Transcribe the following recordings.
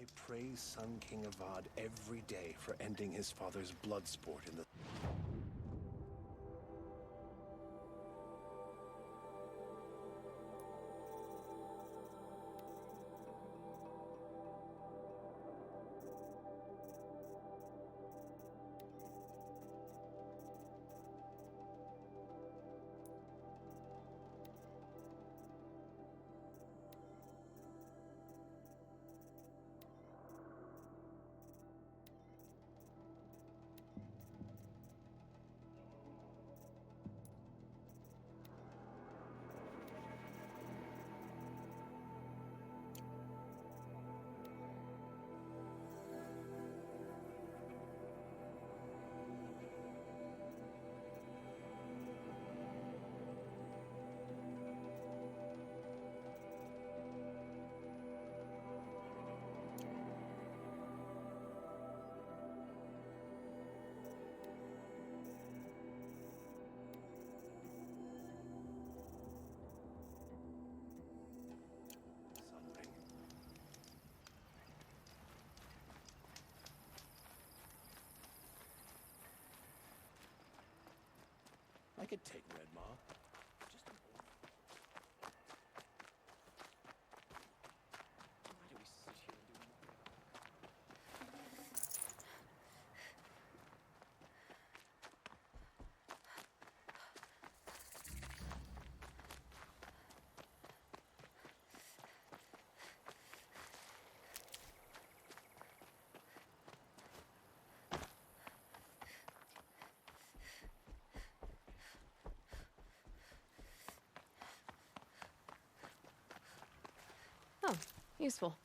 I praise Sun King Avad every day for ending his father's blood sport in the... I could take Red Maw. Just a moment. Why do we sit here and do Oh, useful.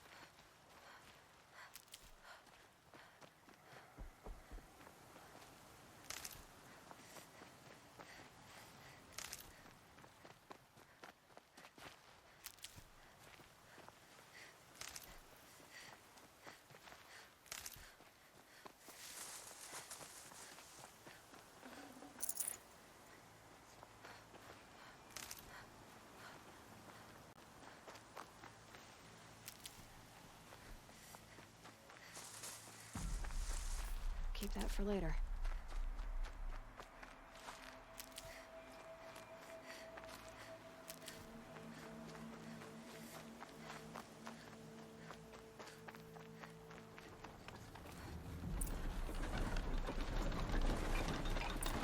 Keep that for later.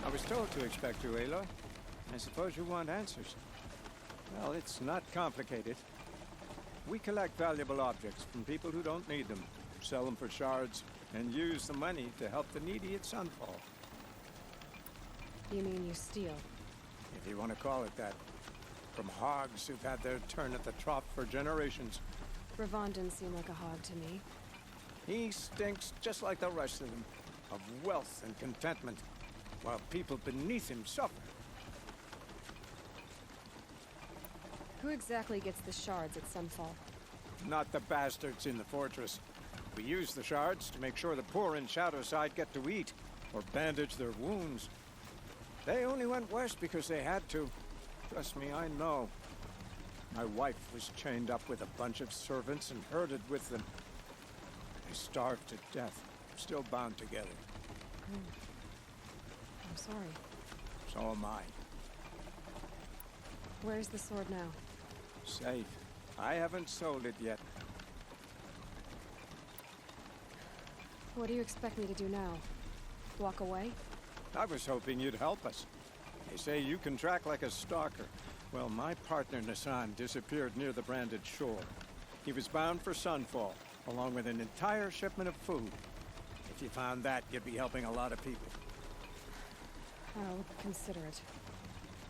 I was told to expect you, Aloy. I suppose you want answers. Well, it's not complicated. We collect valuable objects from people who don't need them, sell them for shards, and use the money to help the needy at Sunfall. You mean you steal? If you want to call it that. From hogs who've had their turn at the trough for generations. Ravon didn't seem like a hog to me. He stinks just like the rest of them, of wealth and contentment, while people beneath him suffer. Who exactly gets the shards at Sunfall? Not the bastards in the fortress. We use the shards to make sure the poor in Shadowside get to eat, or bandage their wounds. They only went west because they had to. Trust me, I know. My wife was chained up with a bunch of servants and herded with them. They starved to death, still bound together. I'm sorry. So am I. Where's the sword now? Safe. I haven't sold it yet. What do you expect me to do now? Walk away? I was hoping you'd help us. They say you can track like a stalker. Well, my partner Nassan disappeared near the branded shore. He was bound for Sunfall, along with an entire shipment of food. If you found that, you'd be helping a lot of people. I'll consider it.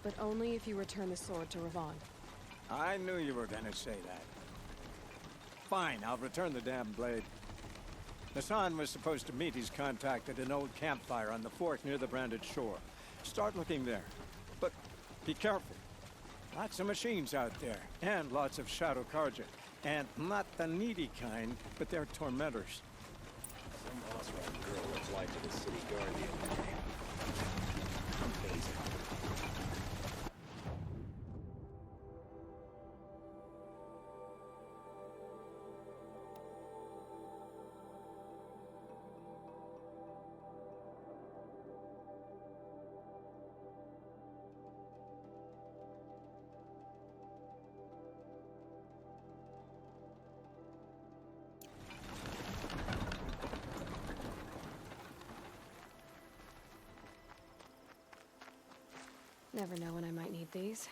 But only if you return the sword to Ravon. I knew you were gonna say that. Fine, I'll return the damn blade. Nassan was supposed to meet his contact at an old campfire on the fort near the branded shore. Start looking there. But be careful. Lots of machines out there, and lots of Shadow Karja. And not the needy kind, but they're tormentors. Some Osran girl applied to the city guard the other day. Amazing. Never know when I might need these.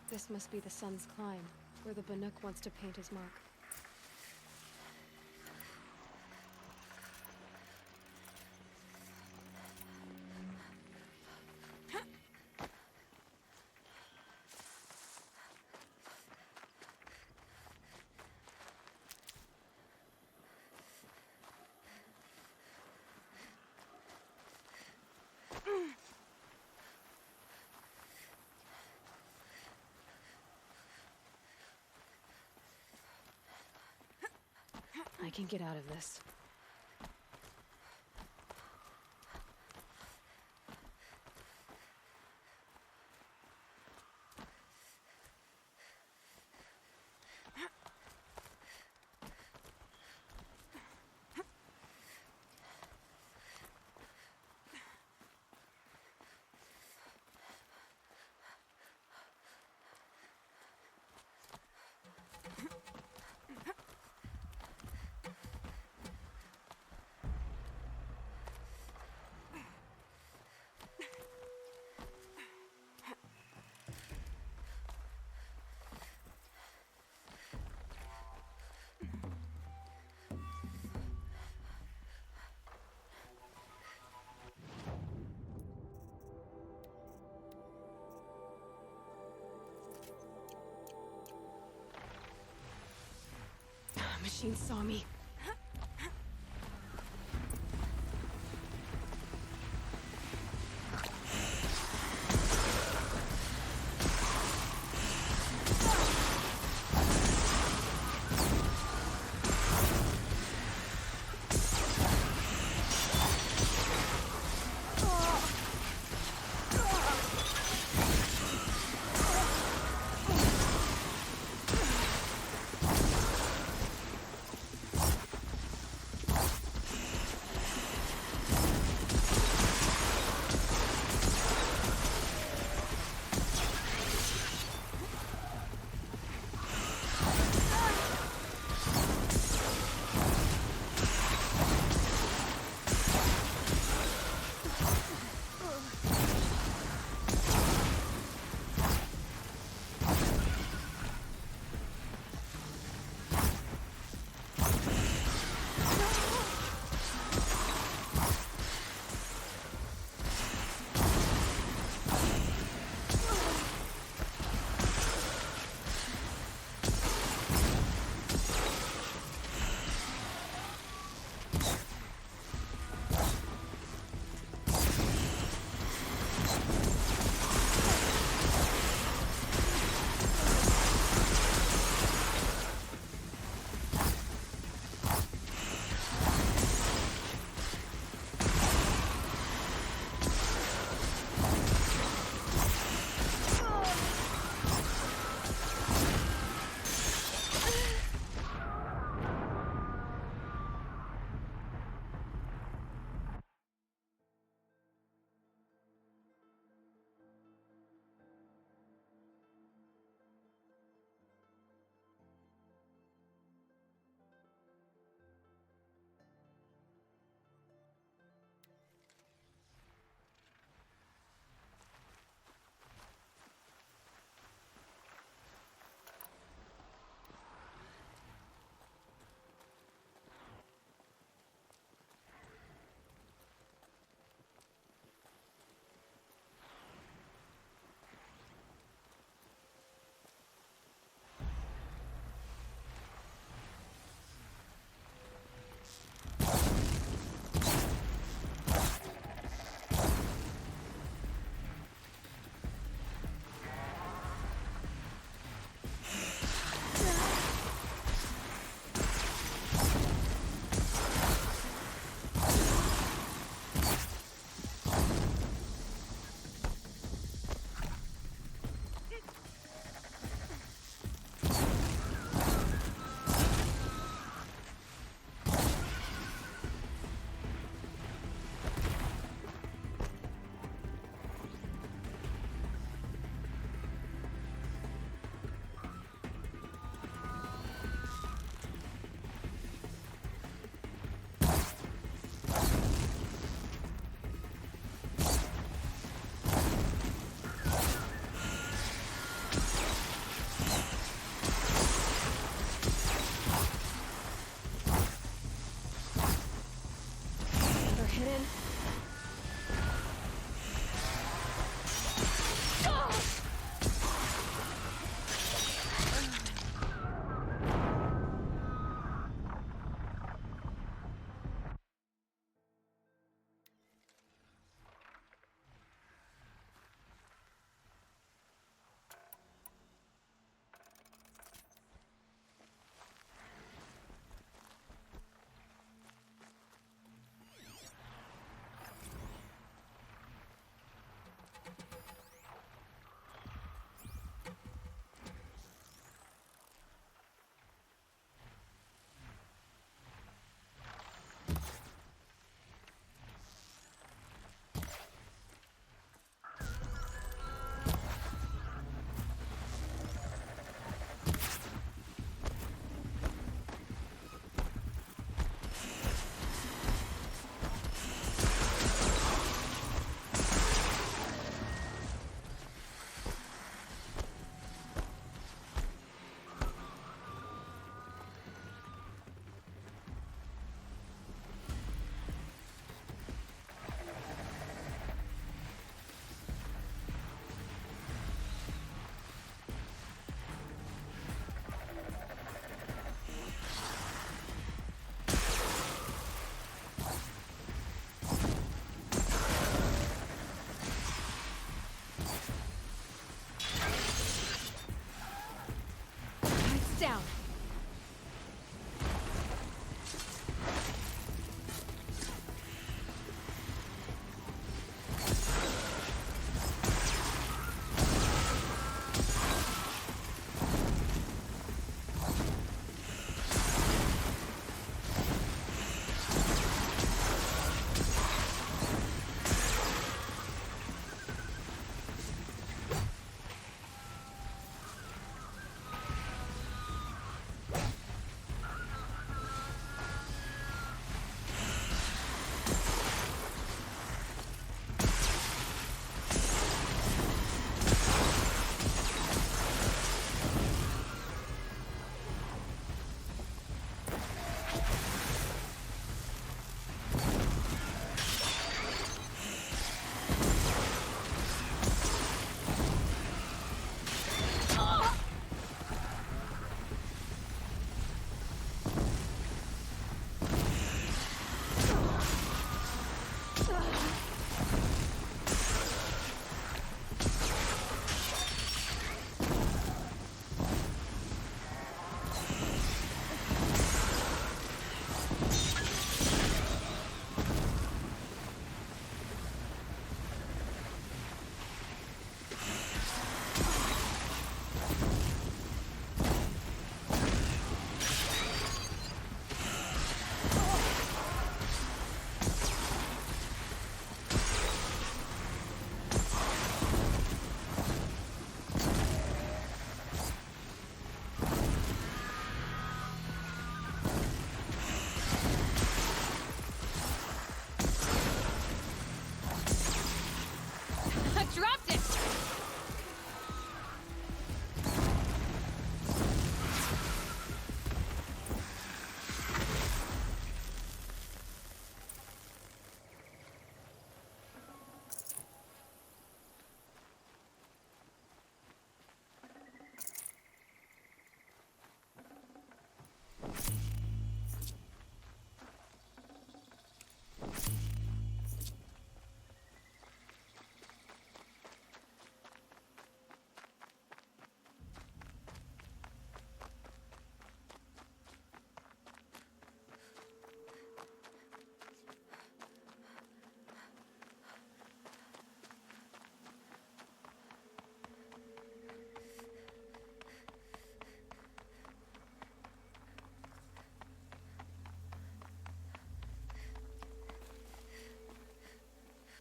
This must be the Sun's Climb, where the Banuk wants to paint his mark. I can get out of this. Machine saw me.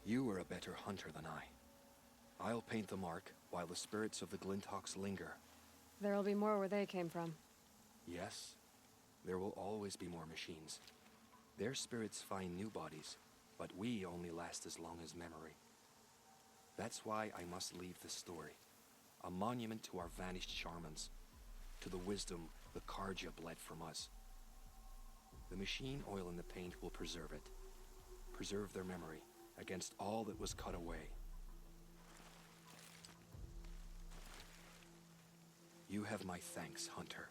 You were a better hunter than I. I'll paint the mark while the spirits of the Glinthawks linger. There'll be more where they came from. Yes, there will always be more machines. Their spirits find new bodies, but we only last as long as memory. That's why I must leave this story. A monument to our vanished shamans, to the wisdom the Karja bled from us. The machine oil in the paint will preserve it. Preserve their memory against all that was cut away. You have my thanks, Hunter.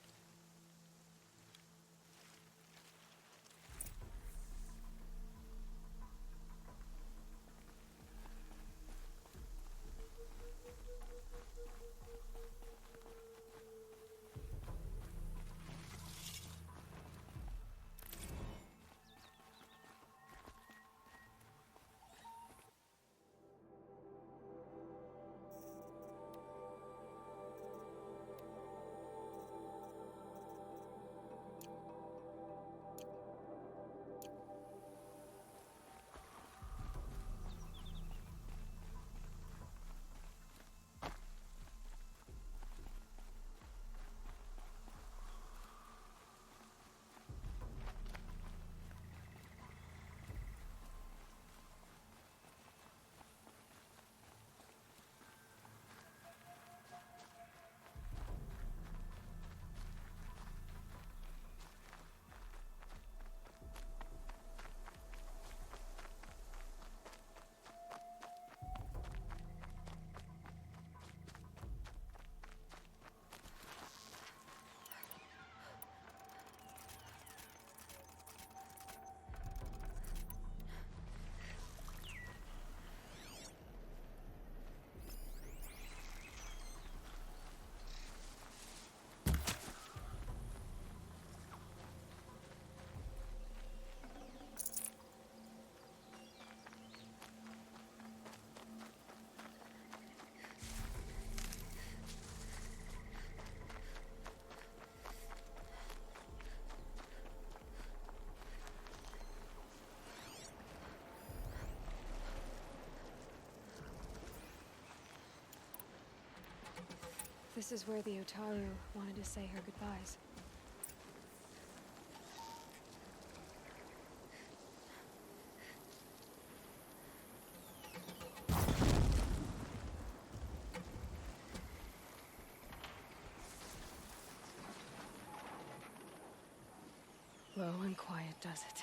This is where the Otaru wanted to say her goodbyes. Low and quiet does it.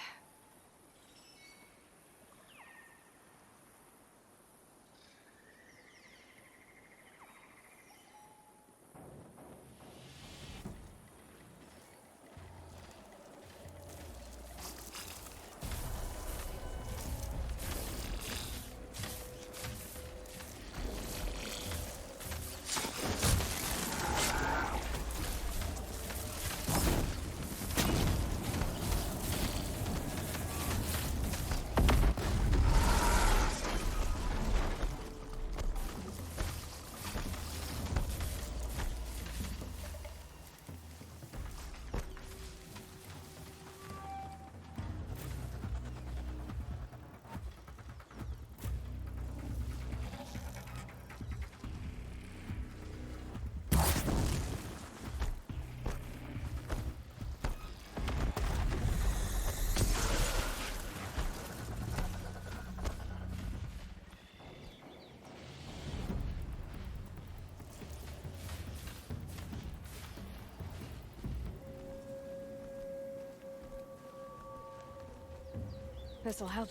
This'll help.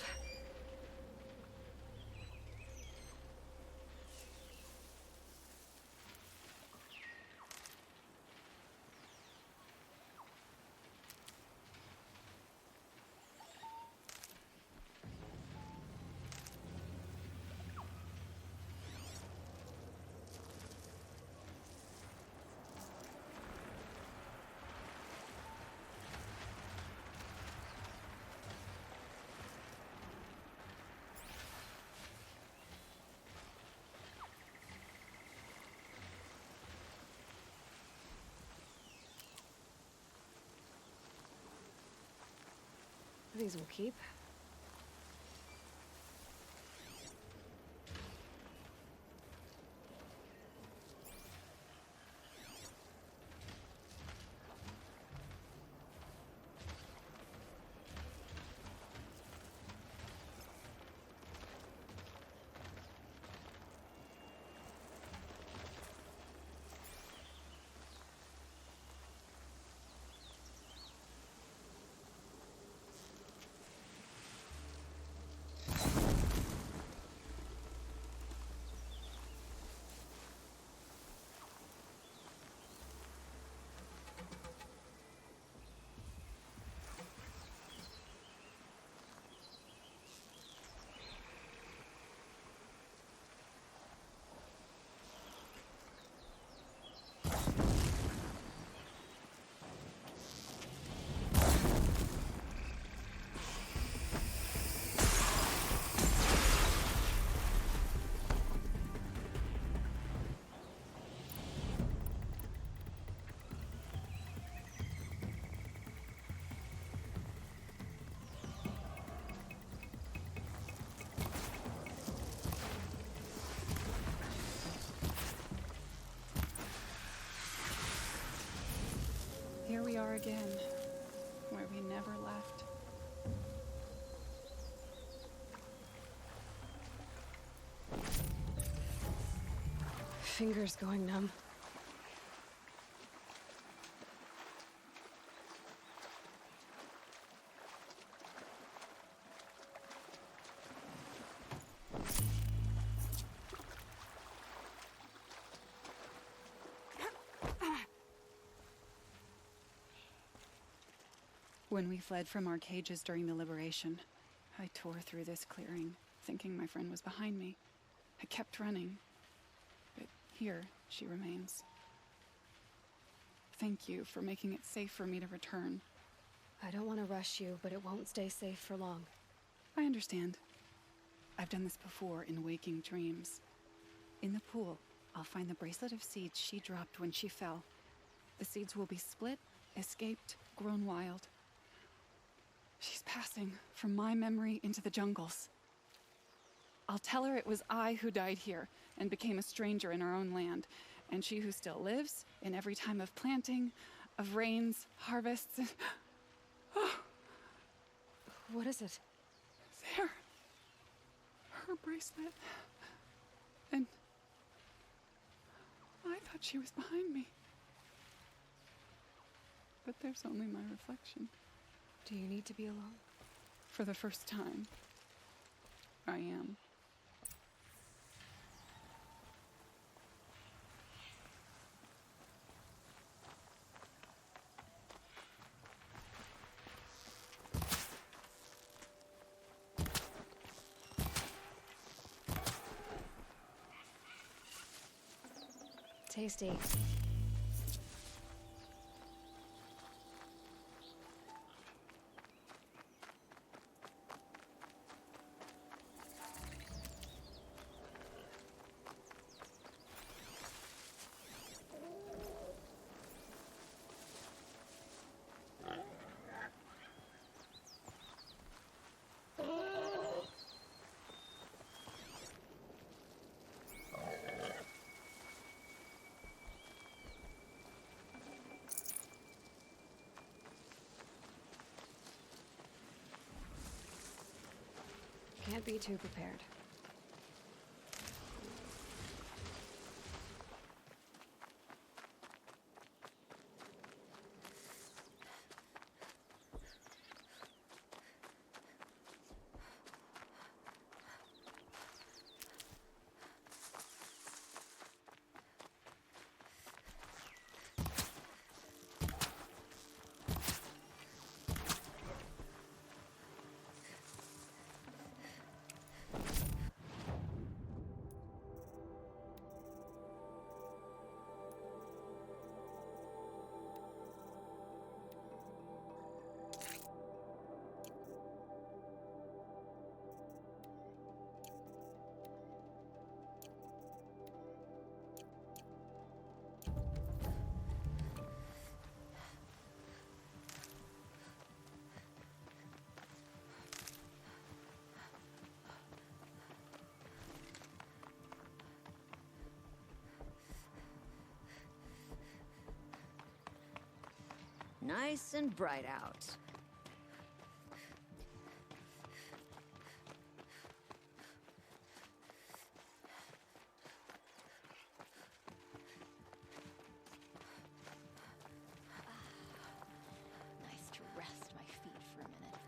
These will keep. again, where we never left. Fingers going numb. When we fled from our cages during the liberation, I tore through this clearing, thinking my friend was behind me. I kept running, but here she remains. Thank you for making it safe for me to return. I don't want to rush you, but it won't stay safe for long. I understand. I've done this before in waking dreams. In the pool, I'll find the bracelet of seeds she dropped when she fell. The seeds will be split, escaped, grown wild. She's passing from my memory into the jungles. I'll tell her it was I who died here and became a stranger in our own land, and she who still lives in every time of planting, of rains, harvests. What is it? There. Her bracelet. And I thought she was behind me. But there's only my reflection. Do you need to be alone? For the first time, I am. Tasty. Can't be too prepared. Nice and bright out. Nice to rest my feet for a minute.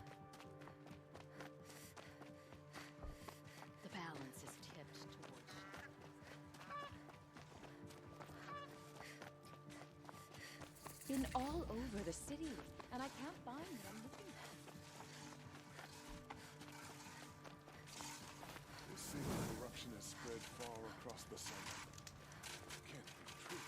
The balance is tipped towards... Been all over the city, and I can't find what I'm looking for. It seems the corruption has spread far across the site. Can't be true.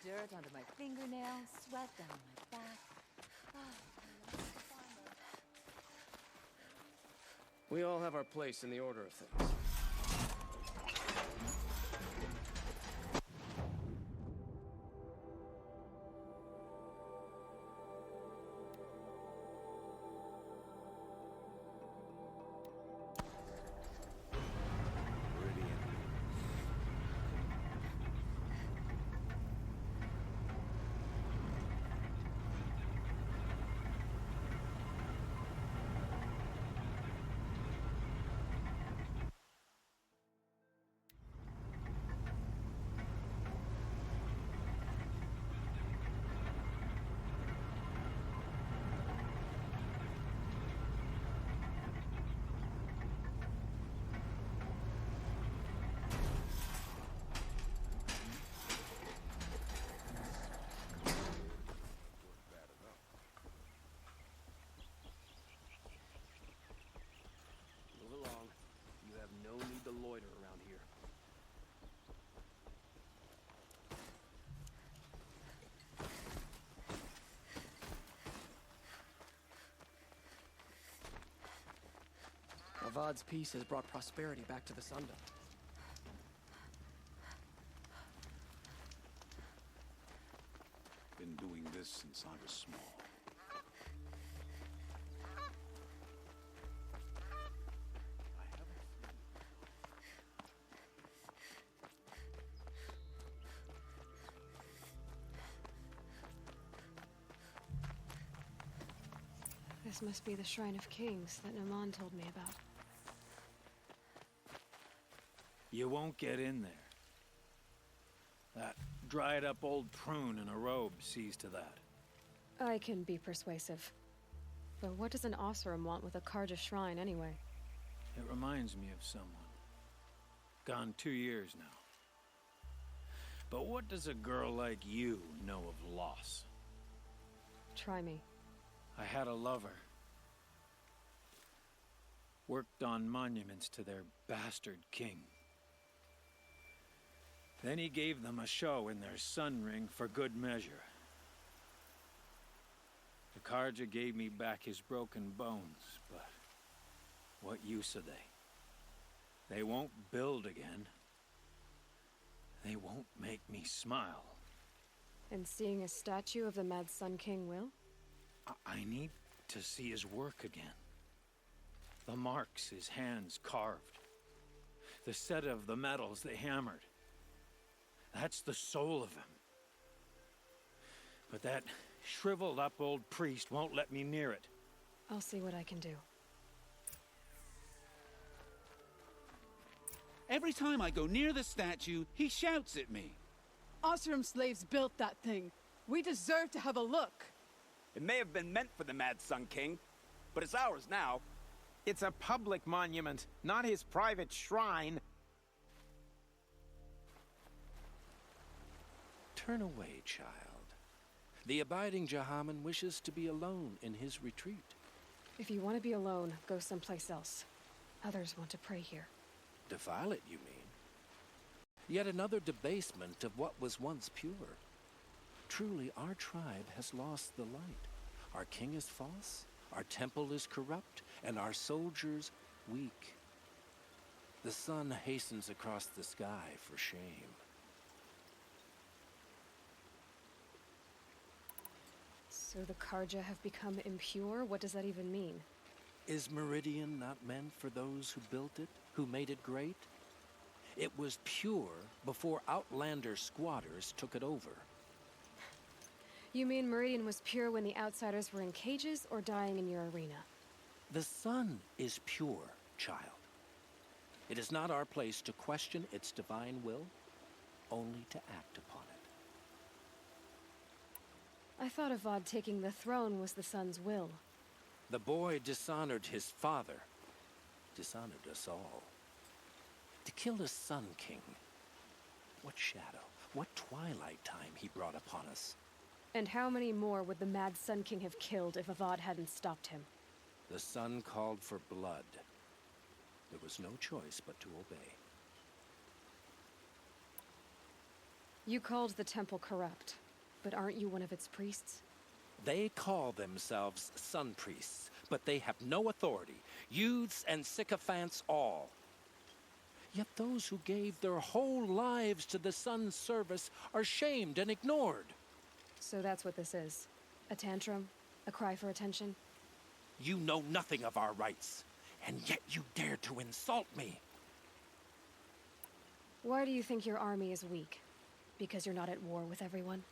Dirt under my fingernails, sweat down my back. Ah, I lost the farmer. We all have our place in the order of things. Avad's peace has brought prosperity back to the Sundom. Been doing this since I was small. This must be the Shrine of Kings that Naman told me about. You won't get in there. That dried-up old prune in a robe sees to that. I can be persuasive. But what does an Oseram want with a Karja shrine, anyway? It reminds me of someone. Gone 2 years now. But what does a girl like you know of loss? Try me. I had a lover. Worked on monuments to their bastard king. Then he gave them a show in their sun ring for good measure. The Karja gave me back his broken bones, but what use are they? They won't build again. They won't make me smile. And seeing a statue of the Mad Sun King will? I need to see his work again. The marks his hands carved. The set of the metals they hammered. That's the soul of him. But that shriveled up old priest won't let me near it. I'll see what I can do. Every time I go near the statue, he shouts at me. Oseram slaves built that thing. We deserve to have a look. It may have been meant for the Mad Sun King, but it's ours now. It's a public monument, not his private shrine. Turn away, child. The abiding Jahaman wishes to be alone in his retreat. If you want to be alone, go someplace else. Others want to pray here. Defile it, you mean? Yet another debasement of what was once pure. Truly, our tribe has lost the light. Our king is false, our temple is corrupt, and our soldiers weak. The sun hastens across the sky for shame. So the Karja have become impure? What does that even mean? Is Meridian not meant for those who built it, who made it great? It was pure before outlander squatters took it over. You mean Meridian was pure when the outsiders were in cages or dying in your arena? The sun is pure, child. It is not our place to question its divine will, only to act upon it. I thought Avad taking the throne was the sun's will. The boy dishonored his father, dishonored us all. To kill a Sun King, what shadow, what twilight time he brought upon us. And how many more would the Mad Sun King have killed if Avad hadn't stopped him? The sun called for blood. There was no choice but to obey. You called the temple corrupt, but aren't you one of its priests? They call themselves sun priests, but they have no authority. Youths and sycophants all. Yet those who gave their whole lives to the sun's service are shamed and ignored. So that's what this is. A tantrum? A cry for attention? You know nothing of our rights, and yet you dare to insult me. Why do you think your army is weak? Because you're not at war with everyone?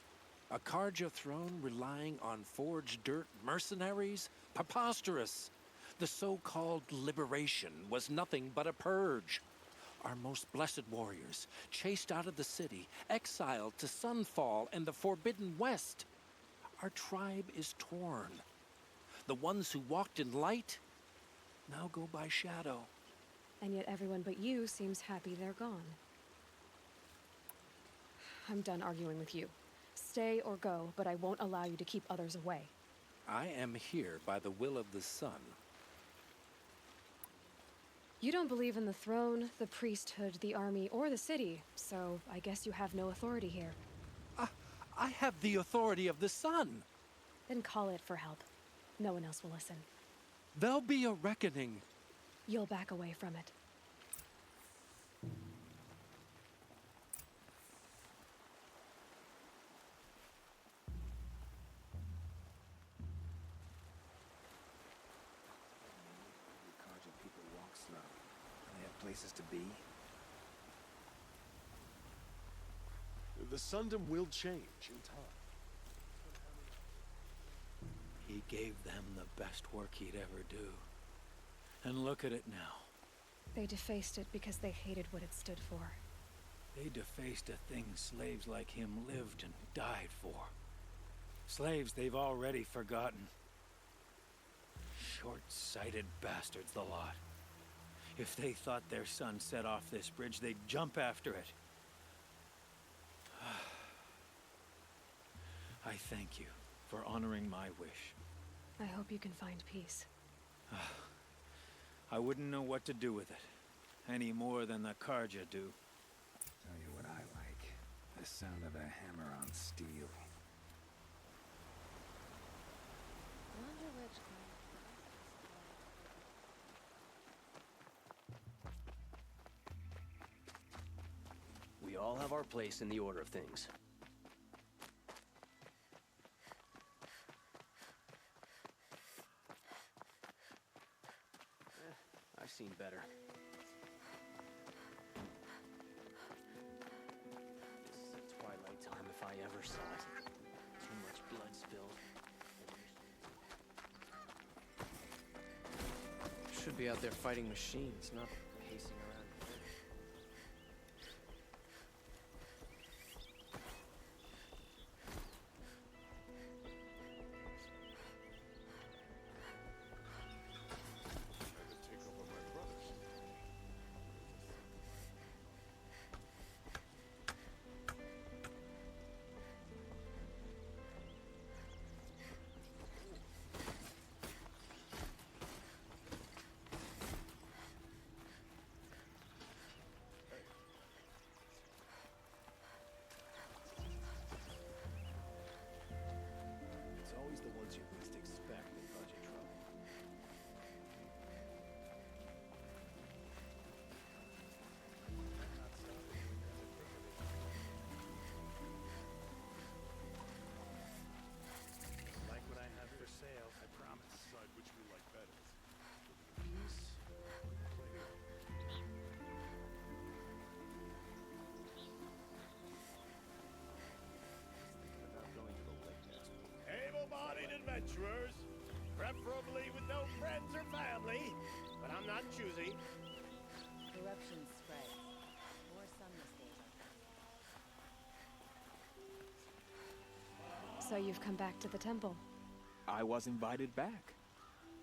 A Karja throne relying on forged dirt mercenaries? Preposterous. The so-called liberation was nothing but a purge. Our most blessed warriors, chased out of the city, exiled to Sunfall and the Forbidden West. Our tribe is torn. The ones who walked in light now go by shadow. And yet everyone but you seems happy they're gone. I'm done arguing with you. Stay or go, but I won't allow you to keep others away. I am here by the will of the sun. You don't believe in the throne, the priesthood, the army, or the city, so I guess you have no authority here. I have the authority of the sun. Then call it for help. No one else will listen. There'll be a reckoning. you'll back away from it. Carja people walk slow. And they have places to be. The Sundom will change in time. He gave them the best work he'd ever do. And look at it now. They defaced it because they hated what it stood for. They defaced a thing slaves like him lived and died for. Slaves they've already forgotten. Short-sighted bastards, the lot. If they thought their son set off this bridge, they'd jump after it. I thank you for honoring my wish. I hope you can find peace. I wouldn't know what to do with it, any more than the Carja do. Tell you what I like. The sound of a hammer on steel. Wonder which We all have our place in the order of things. I've seen better. This is twilight time if I ever saw it. Too much blood spilled. Should be out there fighting machines, not pacing around. It's always the ones you least expect that cause you trouble. Like what I have for sale, I promise. Decide which we like better. Peace or pleasure? About going to the lake next week. Able-bodied adventurers, preferably with no friends or family, but I'm not choosy. corruption spreads. More sunless days are So you've come back to the temple. I was invited back.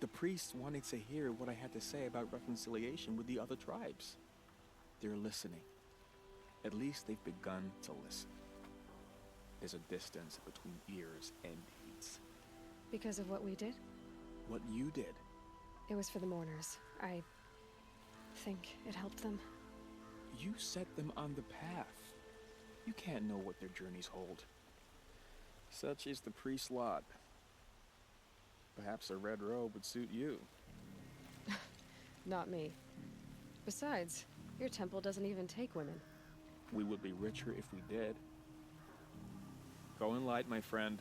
The priests wanted to hear what I had to say about reconciliation with the other tribes. They're listening. At least they've begun to listen. There's a distance between ears and deeds. Because of what we did? What you did. It was for the mourners. I think it helped them. You set them on the path. You can't know what their journeys hold. Such is the priest's lot. Perhaps a red robe would suit you. Not me. Besides, your temple doesn't even take women. We would be richer if we did. Go in light, my friend,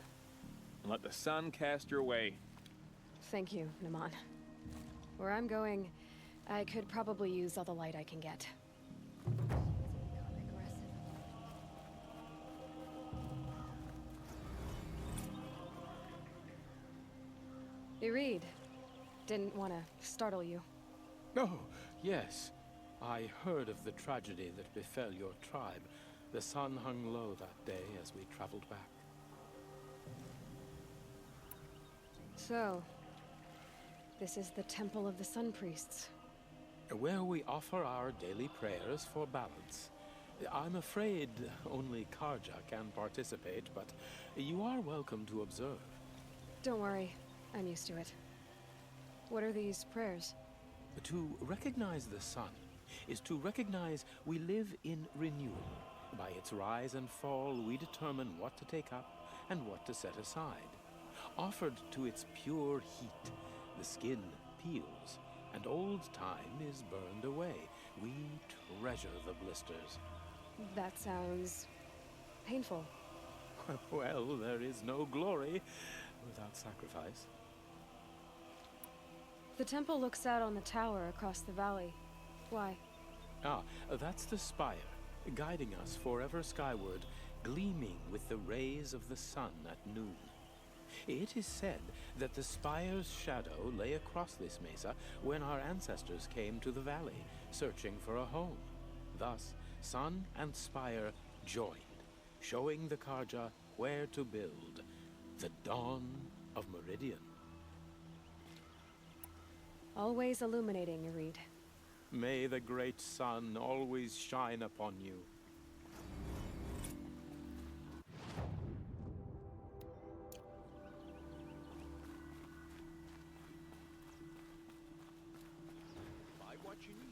and let the sun cast your way. Thank you, Naman. Where I'm going, I could probably use all the light I can get. You read. Didn't want to startle you. Oh, yes. I heard of the tragedy that befell your tribe. The sun hung low that day as we traveled back. So, this is the Temple of the Sun Priests. Where we offer our daily prayers for balance. I'm afraid only Karja can participate, but you are welcome to observe. Don't worry, I'm used to it. What are these prayers? To recognize the sun is to recognize we live in renewal. By its rise and fall, we determine what to take up and what to set aside. Offered to its pure heat, the skin peels, and old time is burned away. We treasure the blisters. That sounds painful. Well, there is no glory without sacrifice. The temple looks out on the tower across the valley. Why? Ah, that's the spire, guiding us forever skyward, gleaming with the rays of the sun at noon. It is said that the spire's shadow lay across this mesa when our ancestors came to the valley, searching for a home. Thus, sun and spire joined, showing the Karja where to build the dawn of Meridian. Always illuminating, Irid. May the great sun always shine upon you. Buy what you need.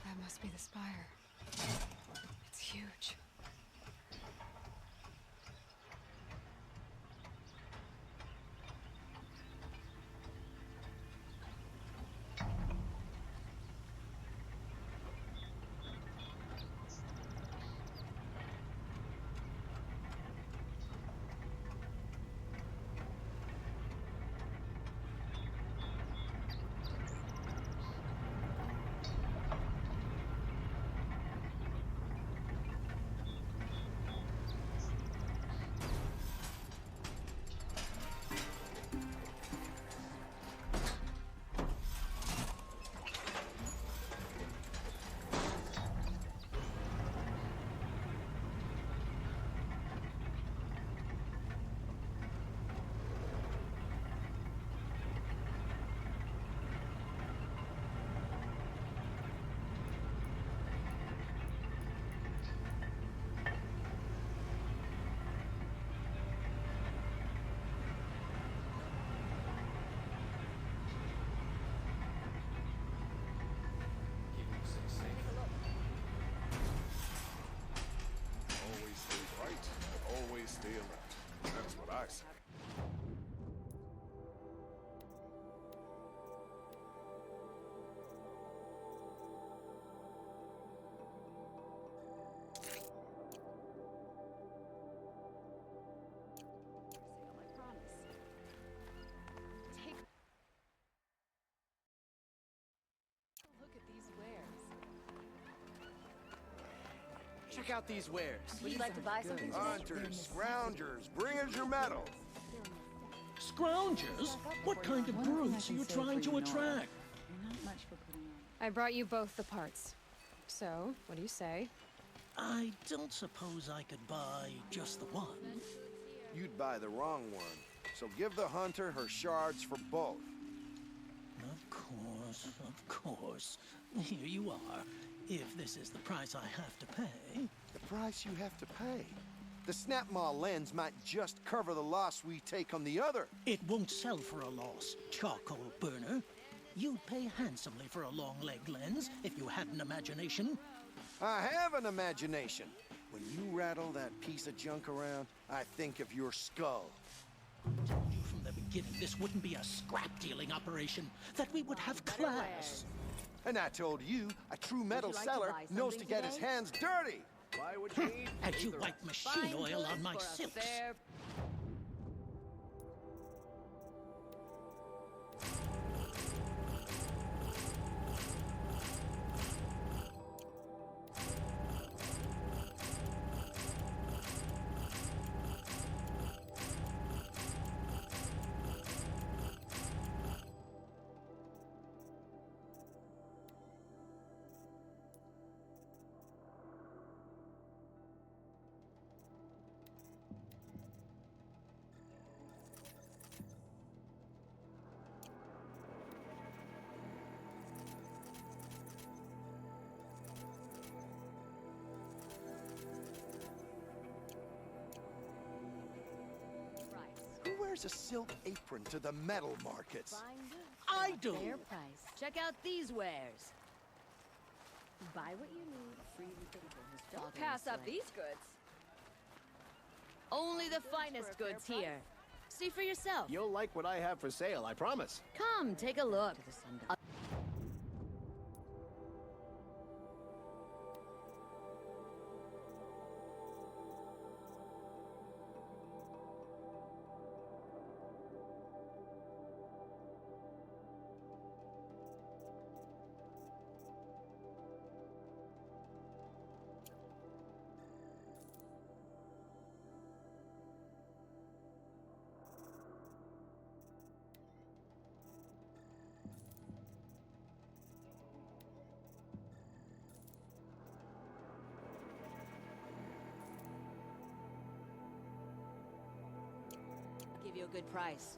That must be the spire. It's huge. Always stay right, always stay alert. That's what I say. Look at these wares. Check out these wares. Would you like to buy something today? Hunters, scroungers, bring us your metal. Scroungers? What kind of brutes are you trying to attract? I brought you both the parts. So, what do you say? I don't suppose I could buy just the one. You'd buy the wrong one. So give the hunter her shards for both. Of course. Here you are. If this is the price I have to pay. The price you have to pay? The Snapmaw lens might just cover the loss we take on the other. It won't sell for a loss, charcoal burner. You'd pay handsomely for a long-leg lens if you had an imagination. I have an imagination. When you rattle that piece of junk around, I think of your skull. I told you from the beginning this wouldn't be a scrap-dealing operation, that we would have class. And I told you, a true metal seller knows to get his hands dirty. Buy what you need. And you wipe machine oil on my silks. wears a silk apron to the metal markets? I do. Fair price. Check out these wares. Buy what you need. Don't pass up these goods. Only the finest goods here. See for yourself. You'll like what I have for sale, I promise. Come, take a look. Give you a good price.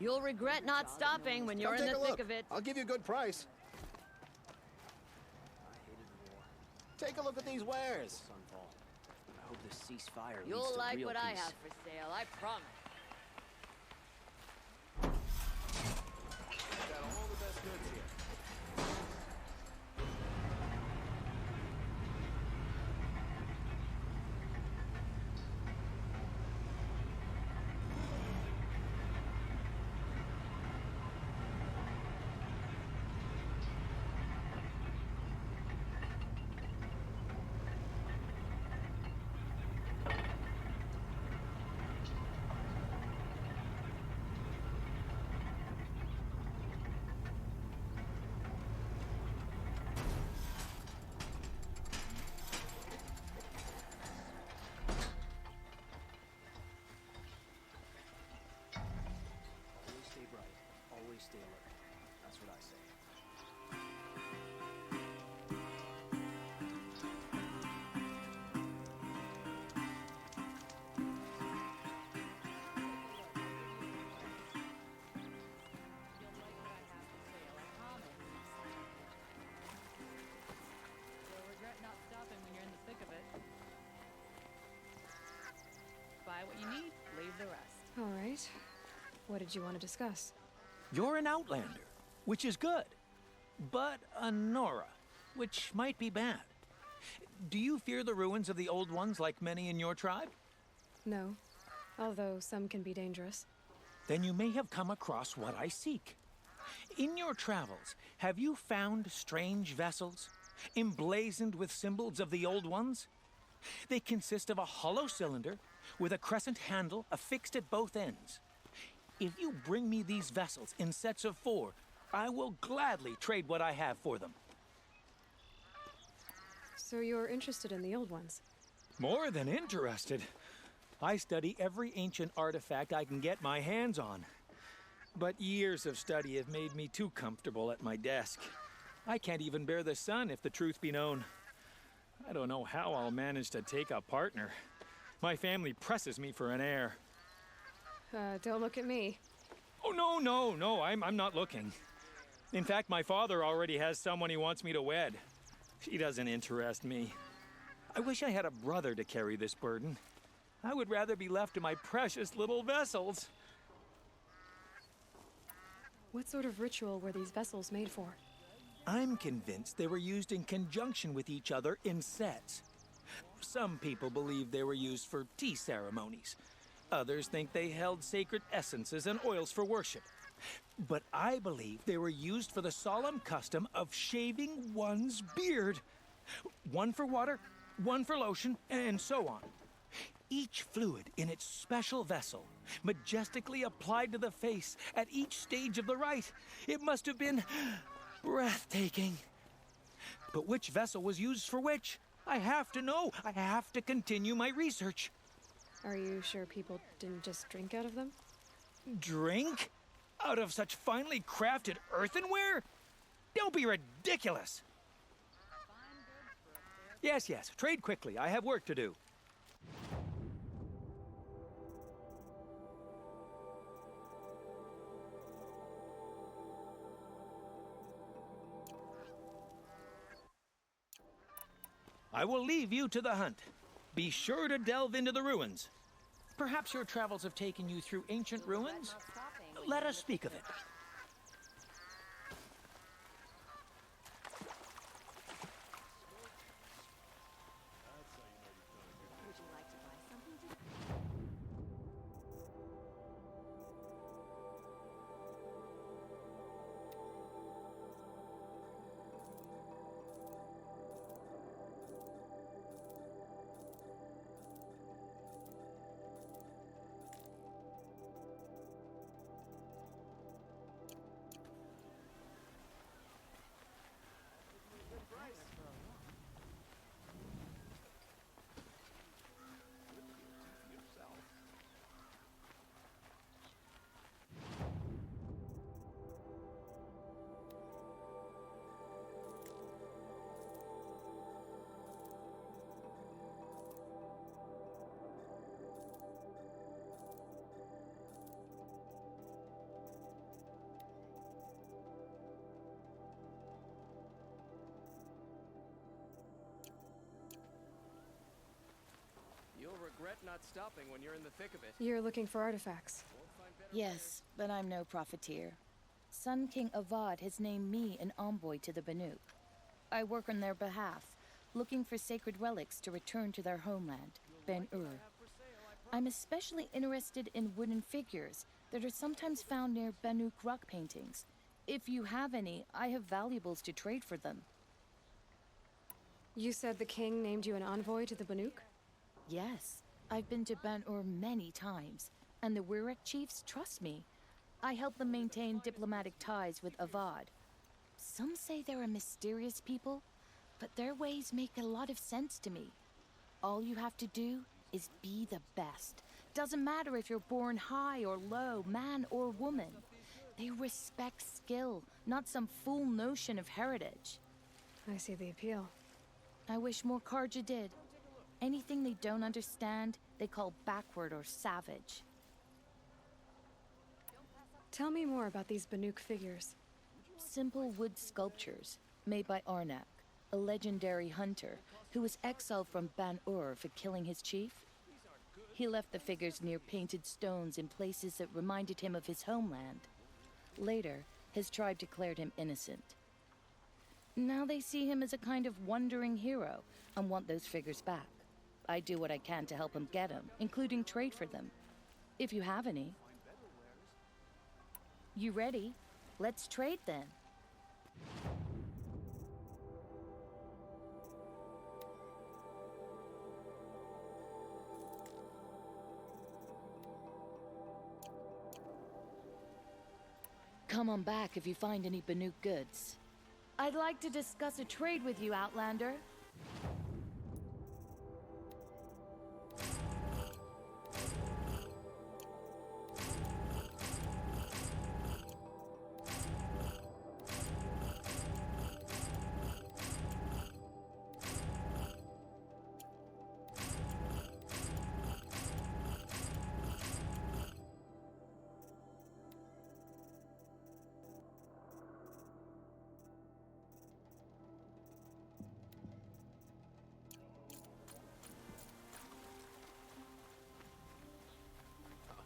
You'll regret not stopping when you're in the thick of it. I'll give you a good price. Take a look at these wares. Sunfall. I hope this ceasefire leads You'll to like real what I peace. have for sale, I promise. Got all the best goods here. Always stay bright. Always stay alert. That's what I say. You'll regret not stopping when you're in the thick of it. Buy what you need, leave the rest. All right. What did you want to discuss? You're an outlander, which is good. But a Nora, which might be bad. Do you fear the ruins of the old ones like many in your tribe? No, although some can be dangerous. Then you may have come across what I seek. In your travels, have you found strange vessels, emblazoned with symbols of the old ones? They consist of a hollow cylinder with a crescent handle affixed at both ends. If you bring me these vessels in sets of 4, I will gladly trade what I have for them. So you're interested in the old ones? More than interested. I study every ancient artifact I can get my hands on. But years of study have made me too comfortable at my desk. I can't even bear the sun, if the truth be known. I don't know how I'll manage to take a partner. My family presses me for an heir. Don't look at me. Oh, no, I'm not looking. In fact, my father already has someone he wants me to wed. She doesn't interest me. I wish I had a brother to carry this burden. I would rather be left to my precious little vessels. What sort of ritual were these vessels made for? I'm convinced they were used in conjunction with each other in sets. Some people believe they were used for tea ceremonies. Others think they held sacred essences and oils for worship. But I believe they were used for the solemn custom of shaving one's beard. One for water, one for lotion, and so on. Each fluid in its special vessel, majestically applied to the face at each stage of the rite. It must have been breathtaking. But which vessel was used for which? I have to know. I have to continue my research. Are you sure people didn't just drink out of them? Drink? Out of such finely crafted earthenware? Don't be ridiculous. Yes, yes. Trade quickly. I have work to do. I will leave you to the hunt. Be sure to delve into the ruins. Perhaps your travels have taken you through ancient ruins? Let us speak of it. You'll regret not stopping when you're in the thick of it. You're looking for artifacts. Yes, but I'm no profiteer. Sun King Avad has named me an envoy to the Banuk. I work on their behalf, looking for sacred relics to return to their homeland, Ben-Ur. I'm especially interested in wooden figures that are sometimes found near Banuk rock paintings. If you have any, I have valuables to trade for them. You said the king named you an envoy to the Banuk? Yes, I've been to Ben-Ur many times, and the Wirek chiefs trust me. I help them maintain diplomatic ties with Avad. Some say they're a mysterious people, but their ways make a lot of sense to me. All you have to do is be the best. Doesn't matter if you're born high or low, man or woman. They respect skill, not some fool notion of heritage. I see the appeal. I wish more Karja did. Anything they don't understand, they call backward or savage. Tell me more about these Banuk figures. Simple wood sculptures made by Arnak, a legendary hunter who was exiled from Ban-Ur for killing his chief. He left the figures near painted stones in places that reminded him of his homeland. Later, his tribe declared him innocent. Now they see him as a kind of wandering hero and want those figures back. I do what I can to help him get them, including trade for them. If you have any. You ready? Let's trade then. Come on back if you find any Banuk goods. I'd like to discuss a trade with you, Outlander.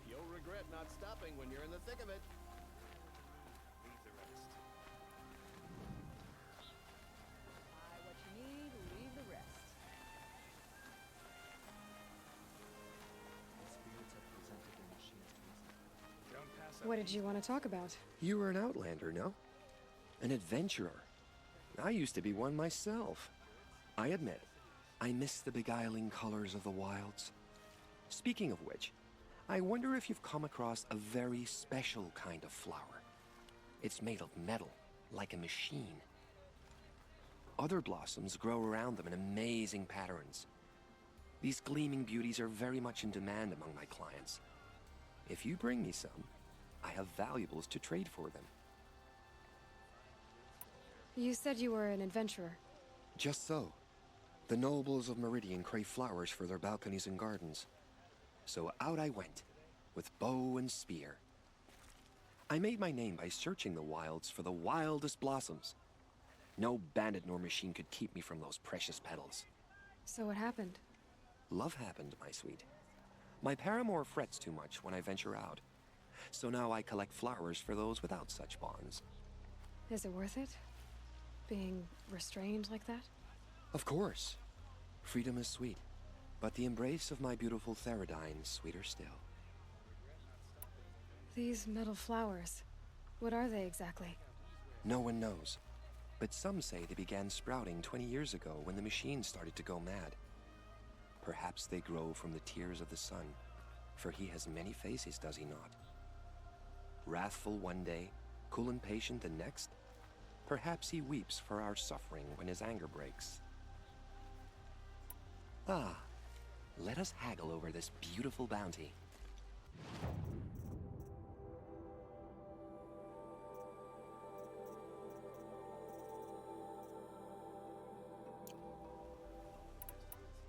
You'll regret not stopping when you're in the thick of it. Leave the rest. Buy what you need, leave the rest. What did you want to talk about? You were an outlander, no? An adventurer. I used to be one myself. I admit, I miss the beguiling colors of the wilds. Speaking of which, I wonder if you've come across a very special kind of flower. It's made of metal, like a machine. Other blossoms grow around them in amazing patterns. These gleaming beauties are very much in demand among my clients. If you bring me some, I have valuables to trade for them. You said you were an adventurer. Just so. The nobles of Meridian crave flowers for their balconies and gardens. So out I went, with bow and spear. I made my name by searching the wilds for the wildest blossoms. No bandit nor machine could keep me from those precious petals. So what happened? Love happened, my sweet. My paramour frets too much when I venture out. So now I collect flowers for those without such bonds. Is it worth it? Being restrained like that? Of course. Freedom is sweet. But the embrace of my beautiful Theradine is sweeter still. These metal flowers, what are they exactly? No one knows. But some say they began sprouting 20 years ago when the machines started to go mad. Perhaps they grow from the tears of the sun, for he has many faces, does he not? Wrathful one day, cool and patient the next. Perhaps he weeps for our suffering when his anger breaks. Ah, let us haggle over this beautiful bounty.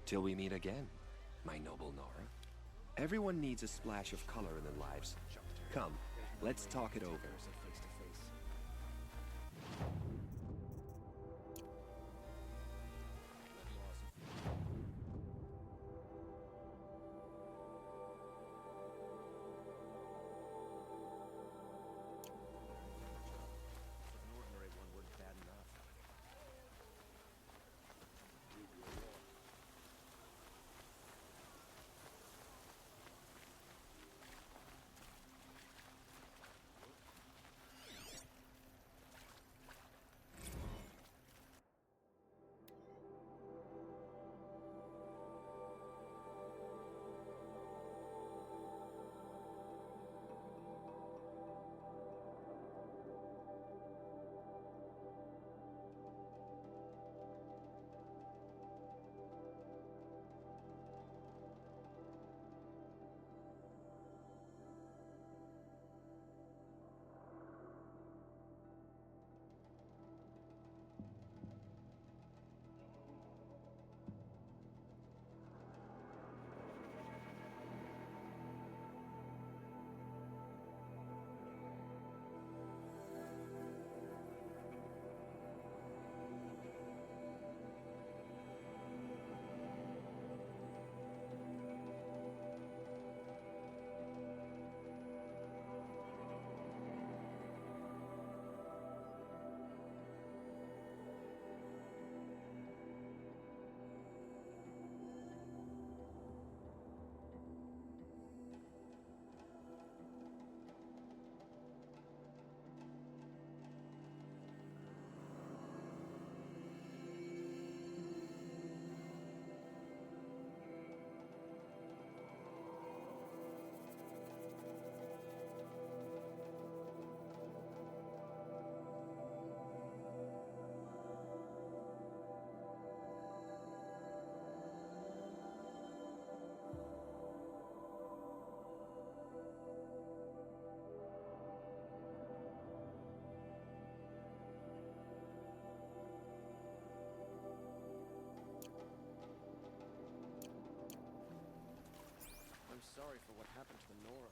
Till we meet again, my noble Nora. Everyone needs a splash of color in their lives. Come, let's talk it over. Sorry for what happened to the Nora.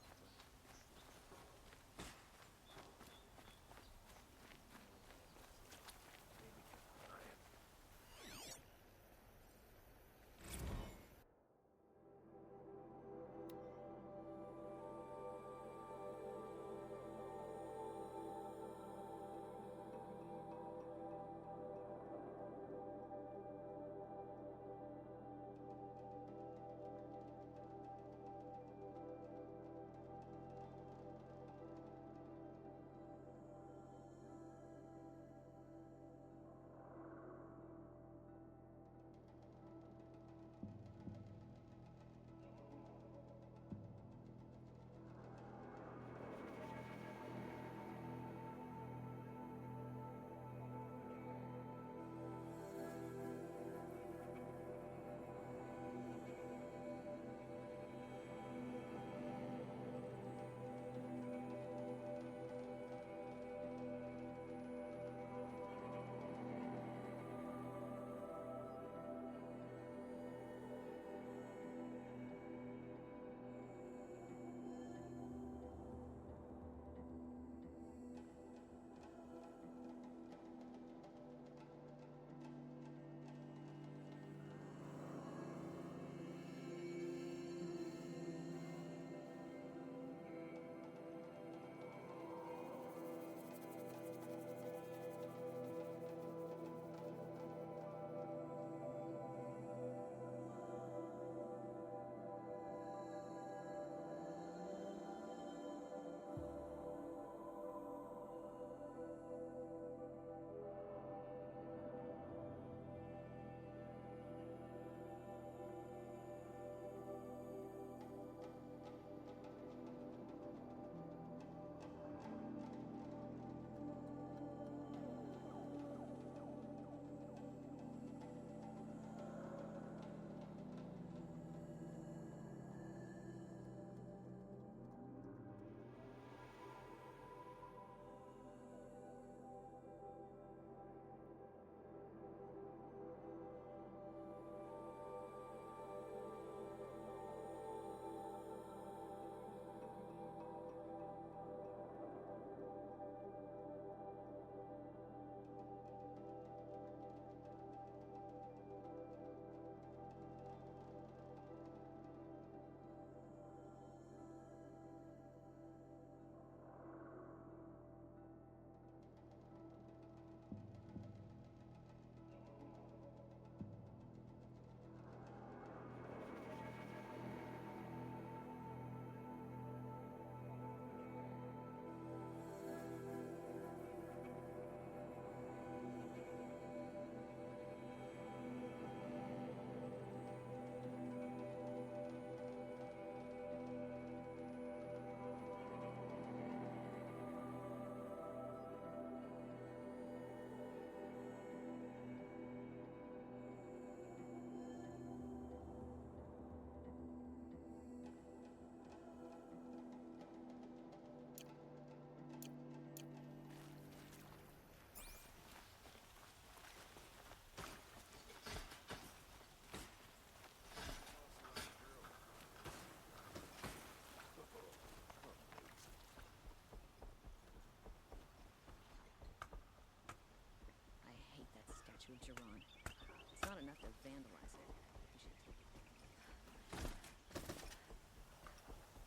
enough to vandalize it.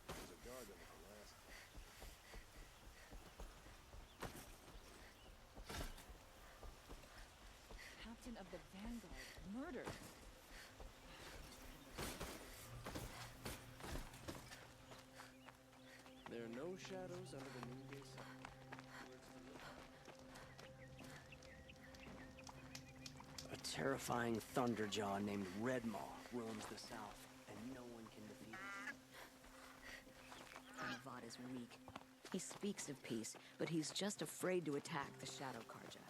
There's a guard under the glass. Captain of the Vanguard, murdered. There are no shadows under the noonday sun. A terrifying thunderjaw named Redmaw roams the south, and no one can defeat it. Avad is weak. He speaks of peace, but he's just afraid to attack the Shadow Karja.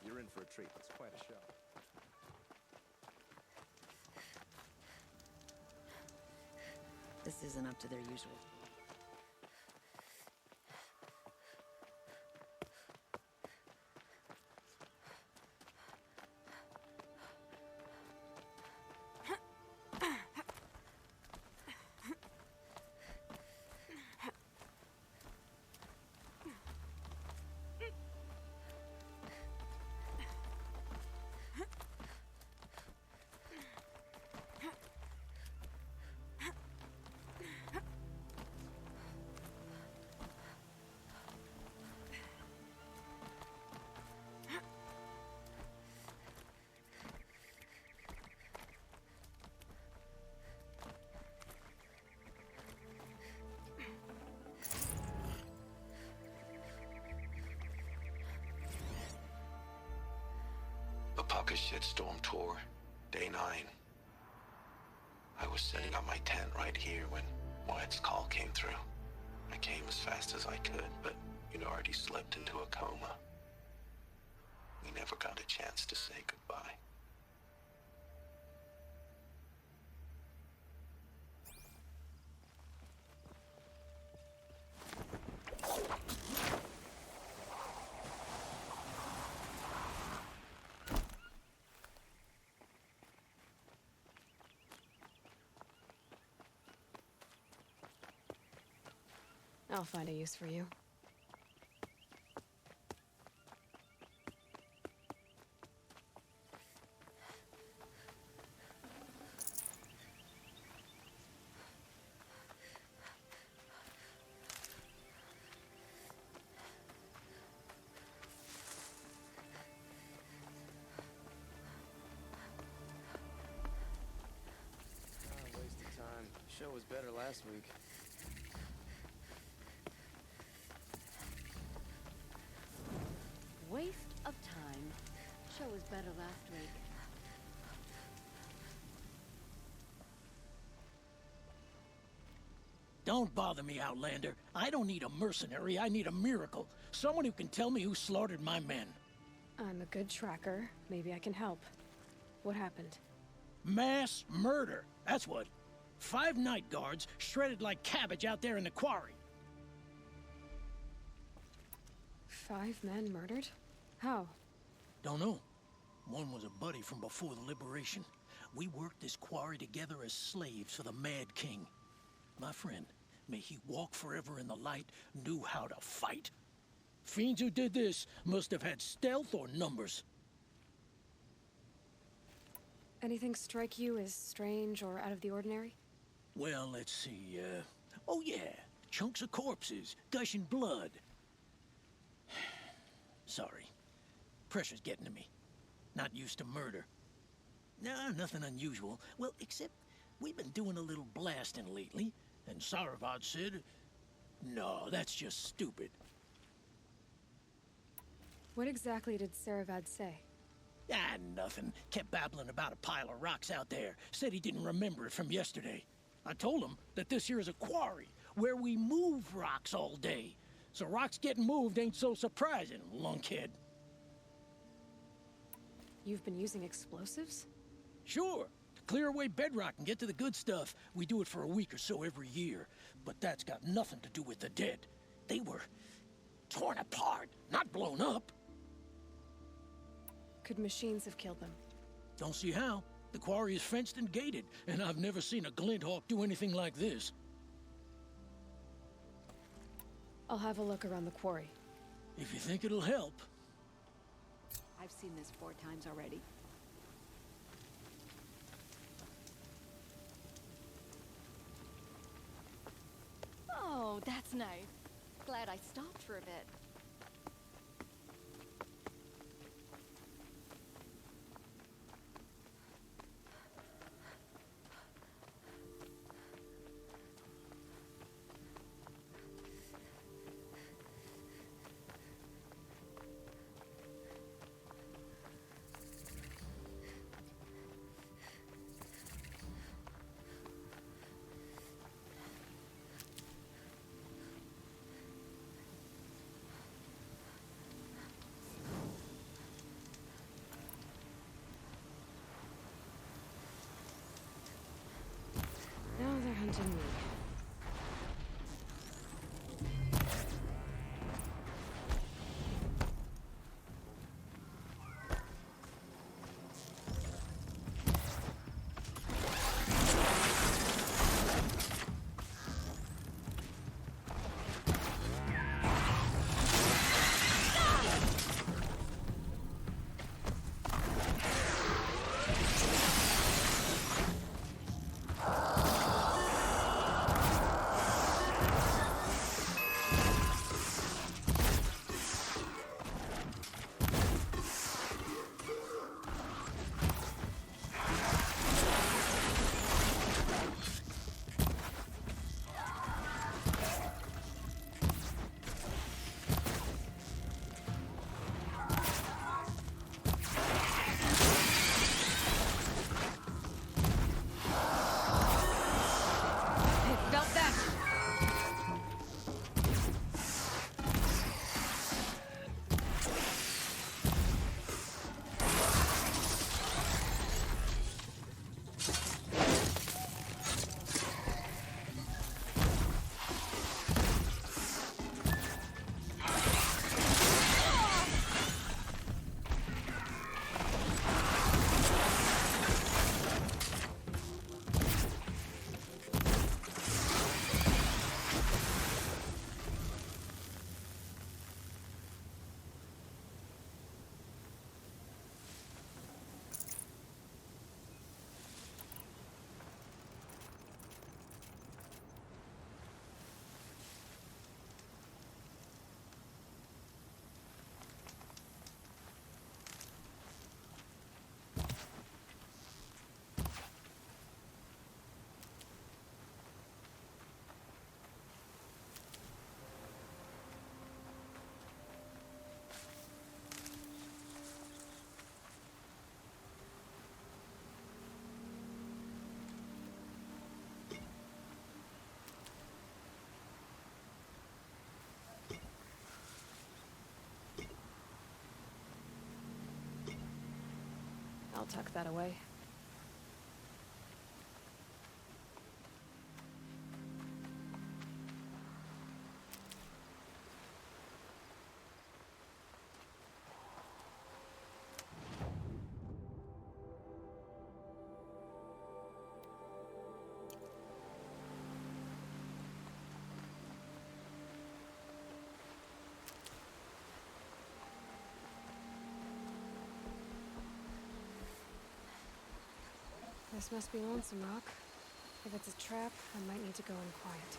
You're in for a treat. It's quite a show. This isn't up to their usual. Apaka Shitstorm Tour, Day 9. I was setting up my tent right here when Wyatt's call came through. I came as fast as I could, but you'd already slipped into a coma. We never got a chance to say goodbye. I'll find a use for you. Waste of time. Show was better last week. Waste of time. Show was better last week. Don't bother me, Outlander. I don't need a mercenary, I need a miracle. Someone who can tell me who slaughtered my men. I'm a good tracker. Maybe I can help. What happened? Mass murder. That's what. 5 night guards shredded like cabbage out there in the quarry. 5 men murdered? How? Don't know. One was a buddy from before the liberation. We worked this quarry together as slaves for the Mad King. My friend, may he walk forever in the light, knew how to fight. Fiends who did this must have had stealth or numbers. Anything strike you as strange or out of the ordinary? Well, let's see, oh yeah, chunks of corpses, gushing blood. Sorry. Pressure's getting to me. Not used to murder. Nah, nothing unusual. Well, except we've been doing a little blasting lately, and Saravad said, no, that's just stupid. What exactly did Saravad say? Ah, nothing. Kept babbling about a pile of rocks out there. Said he didn't remember it from yesterday. I told him that this here is a quarry, where we move rocks all day. So rocks getting moved ain't so surprising, lunkhead. You've been using explosives? Sure. To clear away bedrock and get to the good stuff, we do it for a week or so every year. But that's got nothing to do with the dead. They were torn apart, not blown up. Could machines have killed them? Don't see how. The quarry is fenced and gated, and I've never seen a Glinthawk do anything like this. I'll have a look around the quarry. If you think it'll help. I've seen this 4 times already. Oh, that's nice. Glad I stopped for a bit. Now they're hunting me. I'll tuck that away. This must be Lonesome Rock. If it's a trap, I might need to go in quiet.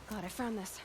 God, I found this.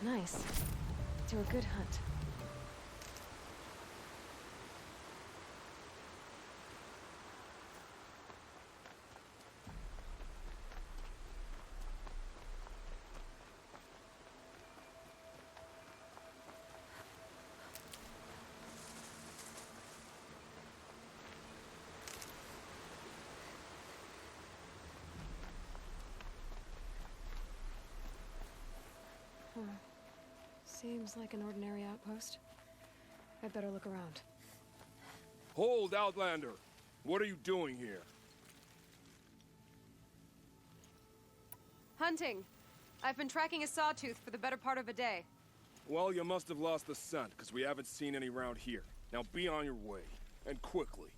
Nice. Do a good hunt. Seems like an ordinary outpost. I'd better look around. Hold, Outlander! What are you doing here? Hunting! I've been tracking a sawtooth for the better part of a day. Well, you must have lost the scent, because we haven't seen any around here. Now be on your way, and quickly.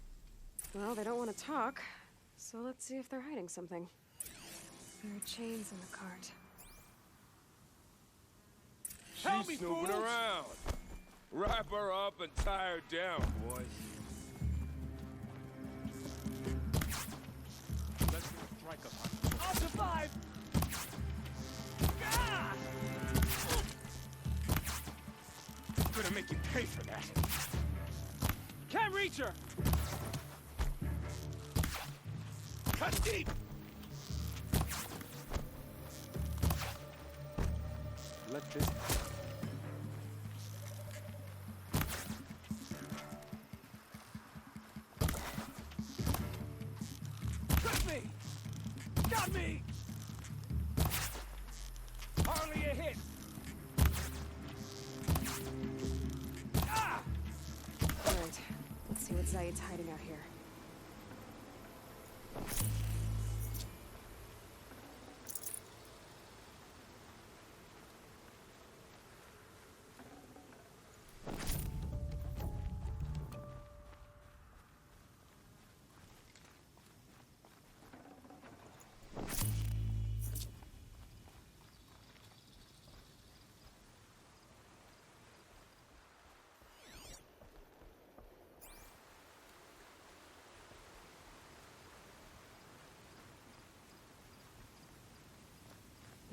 Well, they don't want to talk, so let's see if they're hiding something. There are chains in the cart. Help me, snooping fools! Around! Wrap her up and tie her down, boys. Let's strike upon her. I'll survive! Ah! I'm gonna make you pay for that. Can't reach her! Cut deep! Let this... Got me! Got me! Hardly a hit! Ah! All right, let's see what Zaid's hiding out here.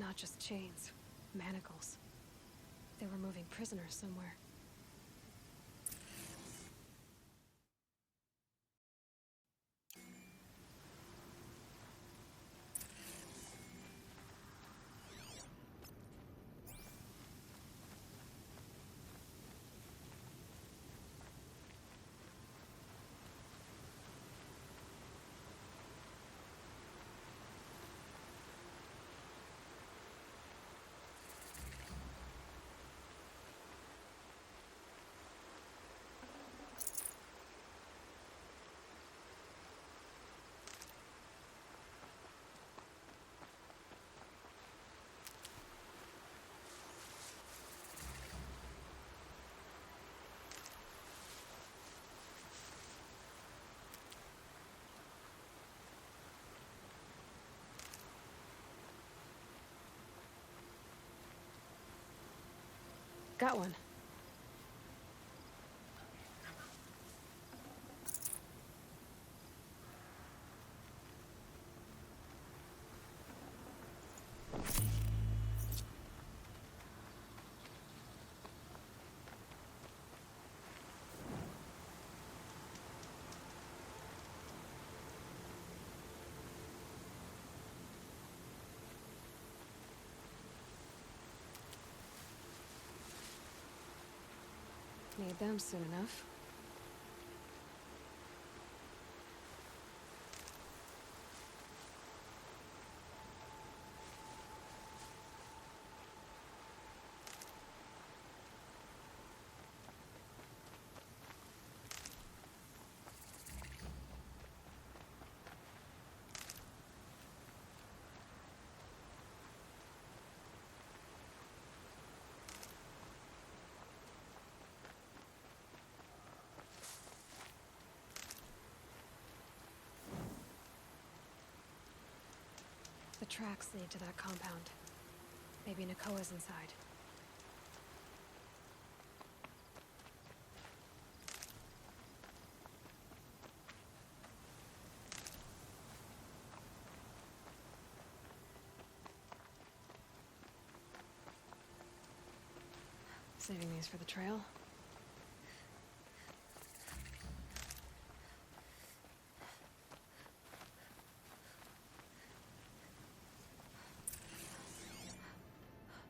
Not just chains, manacles. They were moving prisoners somewhere. Got one. Need them soon enough. The tracks lead to that compound. Maybe Nakoa's inside. Saving these for the trail.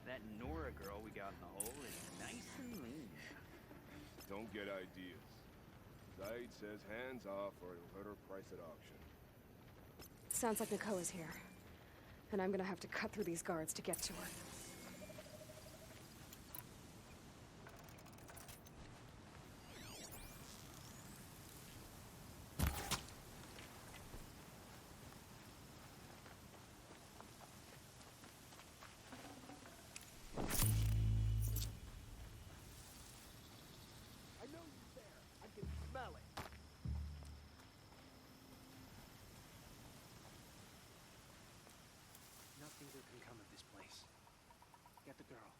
That Nora girl we got in the hole is nice and lean. Don't get ideas. Zaid says hands off or he'll hurt her price at auction. Sounds like Nakoa's here. And I'm gonna have to cut through these guards to get to her. I know you're there. I can smell it. Nothing good can come of this place. Get the girl.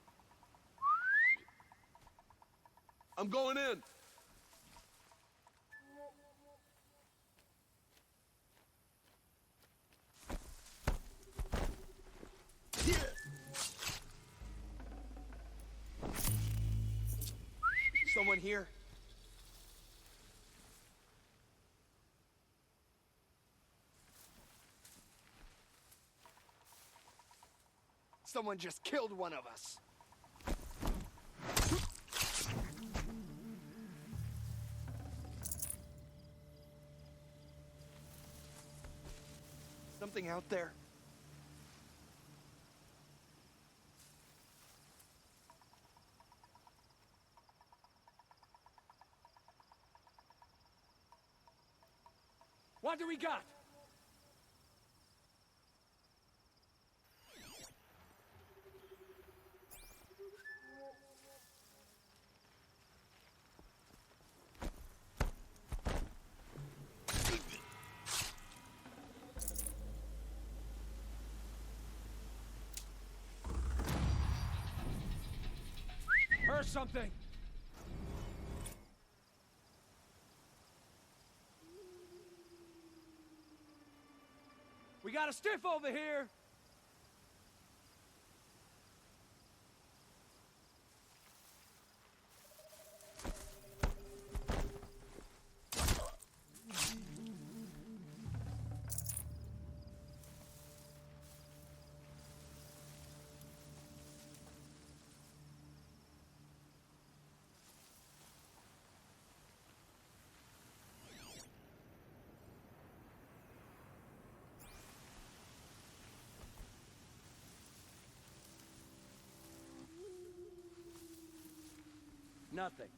I'm going in! Someone here? Someone just killed one of us. Something out there. What do we got? Heard something! We got a stiff over here! Nothing.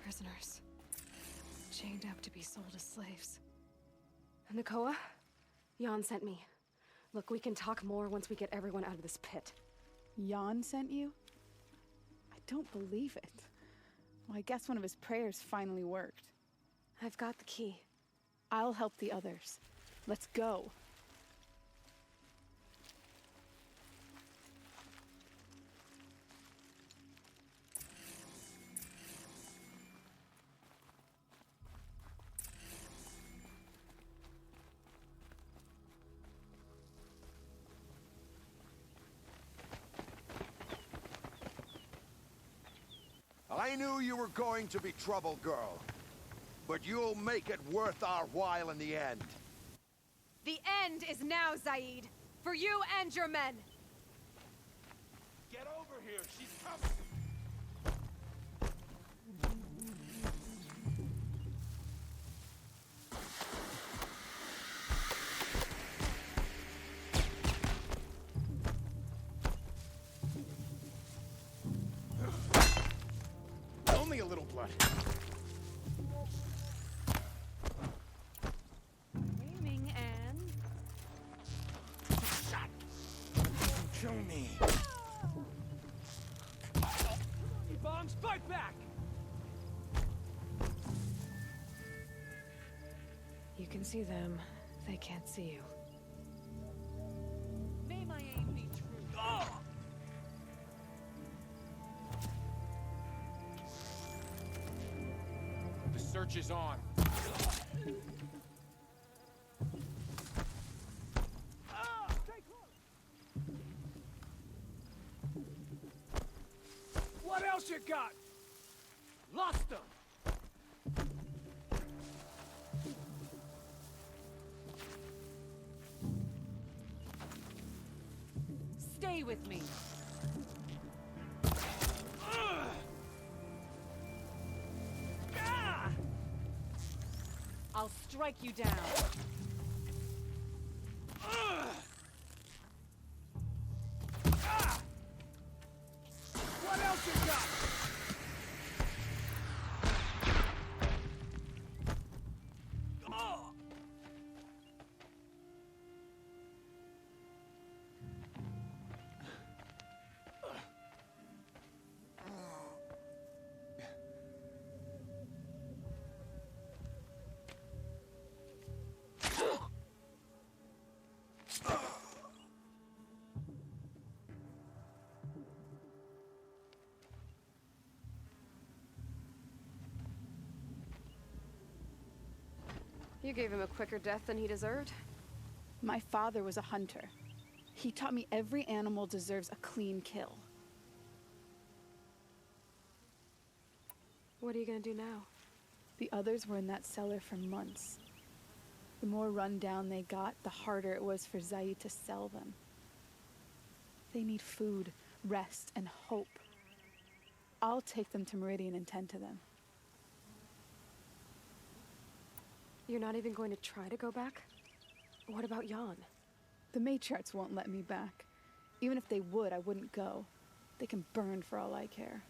prisoners. Chained up to be sold as slaves. Nakoa? Jan sent me. Look, we can talk more once we get everyone out of this pit. Jan sent you? I don't believe it. Well, I guess one of his prayers finally worked. I've got the key. I'll help the others. Let's go. I knew you were going to be trouble, girl. But you'll make it worth our while in the end. The end is now, Zaid. For you and your men. Get over here, she's coming! Only a little blood. Aiming and... Shot! Kill me. Bombs, fight back! You can see them. They can't see you. May my aim be true. Oh! The search is on. What else you got? Lost them! Stay with me. I'll strike you down. What else you got? You gave him a quicker death than he deserved. My father was a hunter. He taught me every animal deserves a clean kill. What are you gonna do now? The others were in that cellar for months. The more run down they got, the harder it was for Zaid to sell them. They need food, rest, and hope. I'll take them to Meridian and tend to them. You're not even going to try to go back? What about Jan? The matriarchs won't let me back. Even if they would, I wouldn't go. They can burn for all I care.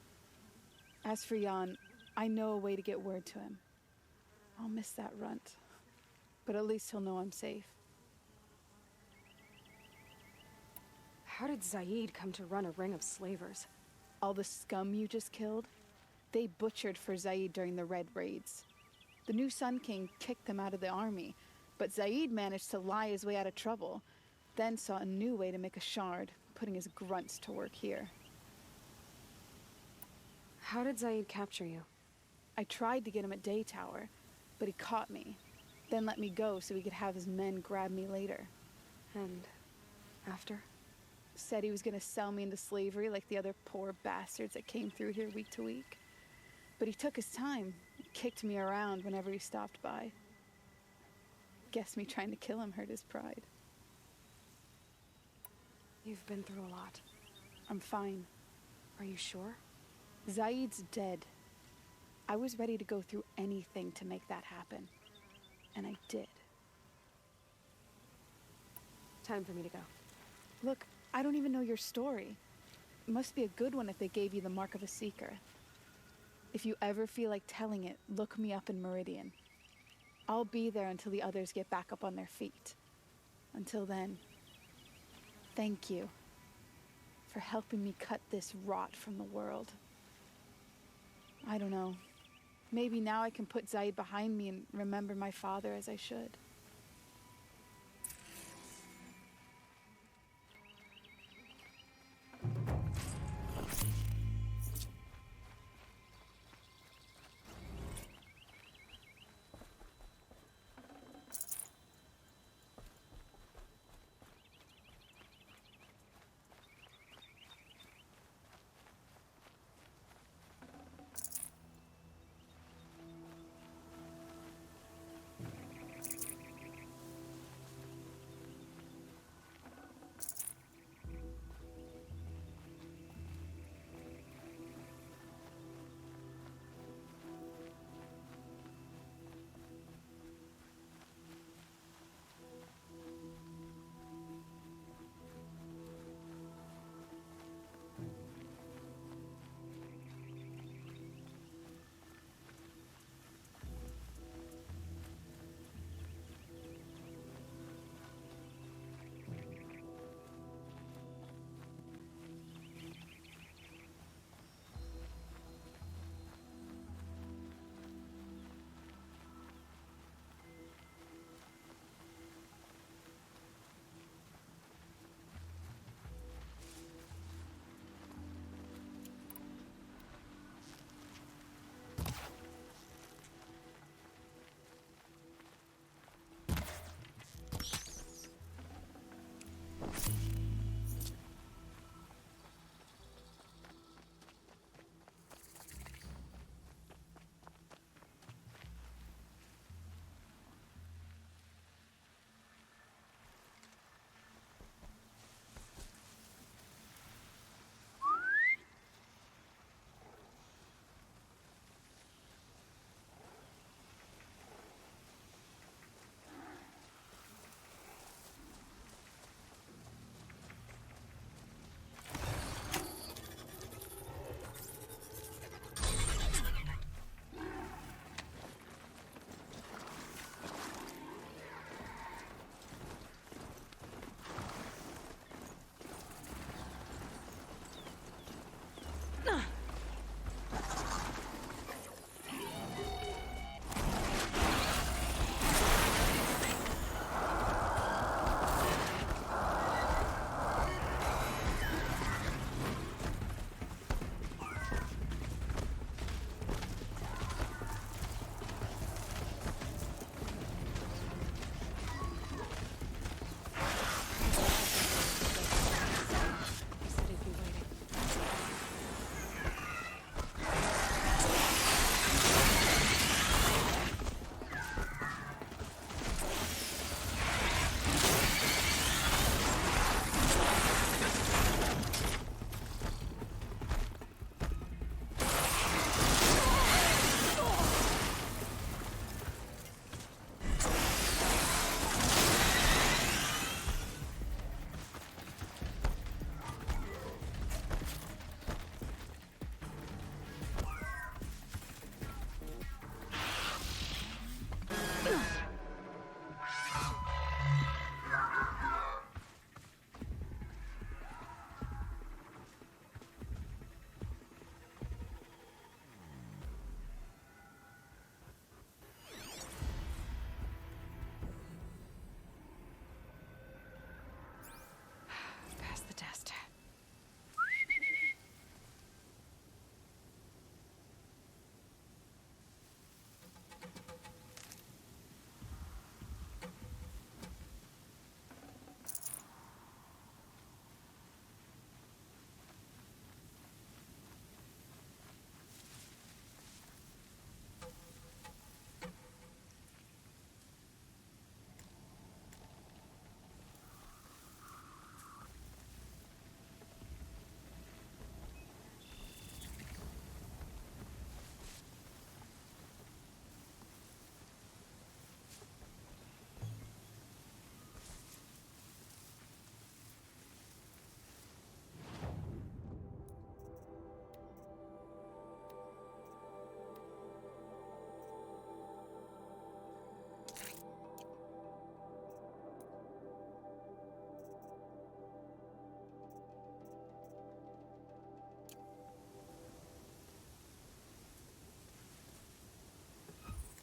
As for Jan, I know a way to get word to him. I'll miss that runt. But at least he'll know I'm safe. How did Zaid come to run a ring of slavers? All the scum you just killed? They butchered for Zaid during the Red Raids. The new Sun King kicked them out of the army, but Zaid managed to lie his way out of trouble, then saw a new way to make a shard, putting his grunts to work here. How did Zaid capture you? I tried to get him at Day Tower, but he caught me, then let me go so he could have his men grab me later. And after? Said he was gonna sell me into slavery like the other poor bastards that came through here week to week. But he took his time, kicked me around whenever he stopped by. Guess me trying to kill him hurt his pride. You've been through a lot. I'm fine. Are you sure? Zaid's dead. I was ready to go through anything to make that happen. And I did. Time for me to go. Look, I don't even know your story. It must be a good one if they gave you the mark of a seeker. If you ever feel like telling it, look me up in Meridian. I'll be there until the others get back up on their feet. Until then, thank you for helping me cut this rot from the world. I don't know. Maybe now I can put Zaid behind me and remember my father as I should.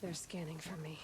They're scanning for me.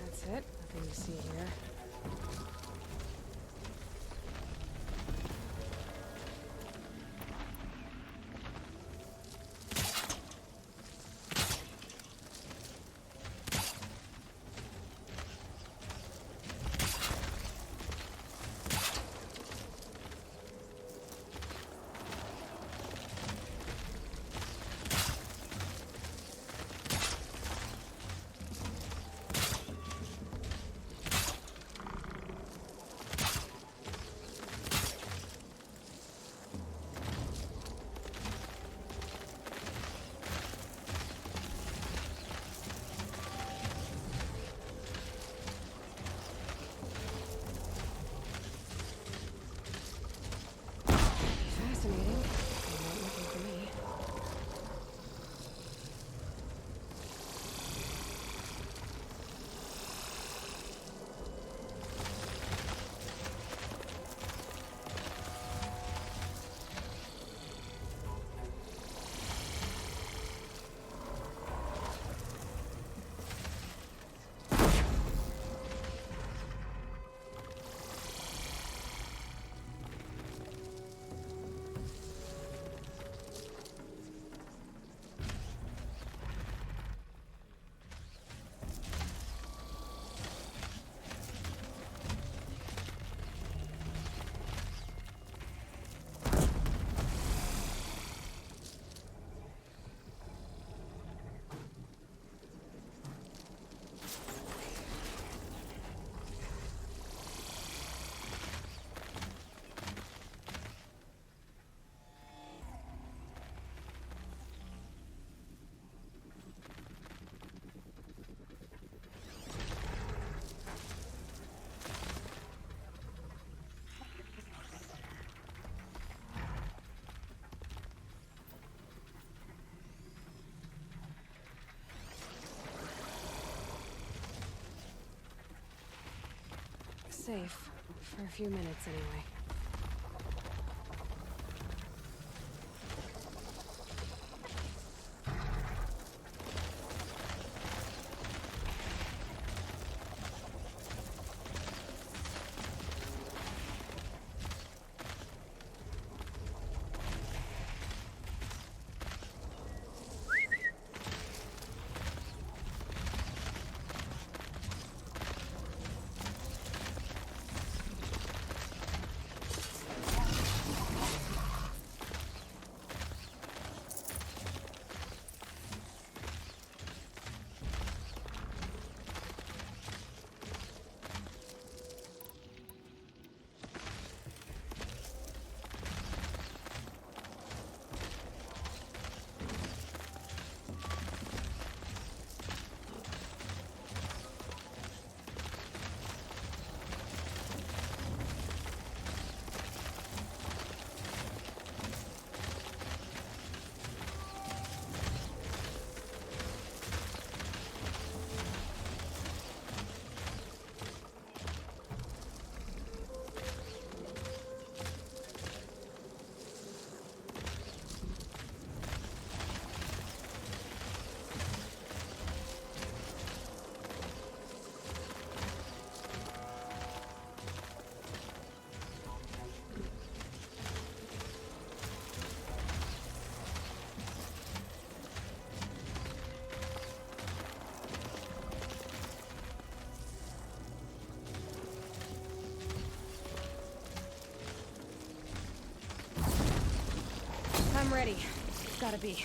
That's it. Nothing to see here. Fascinating. They're not looking for me. Safe. For a few minutes, anyway. ready. Gotta be.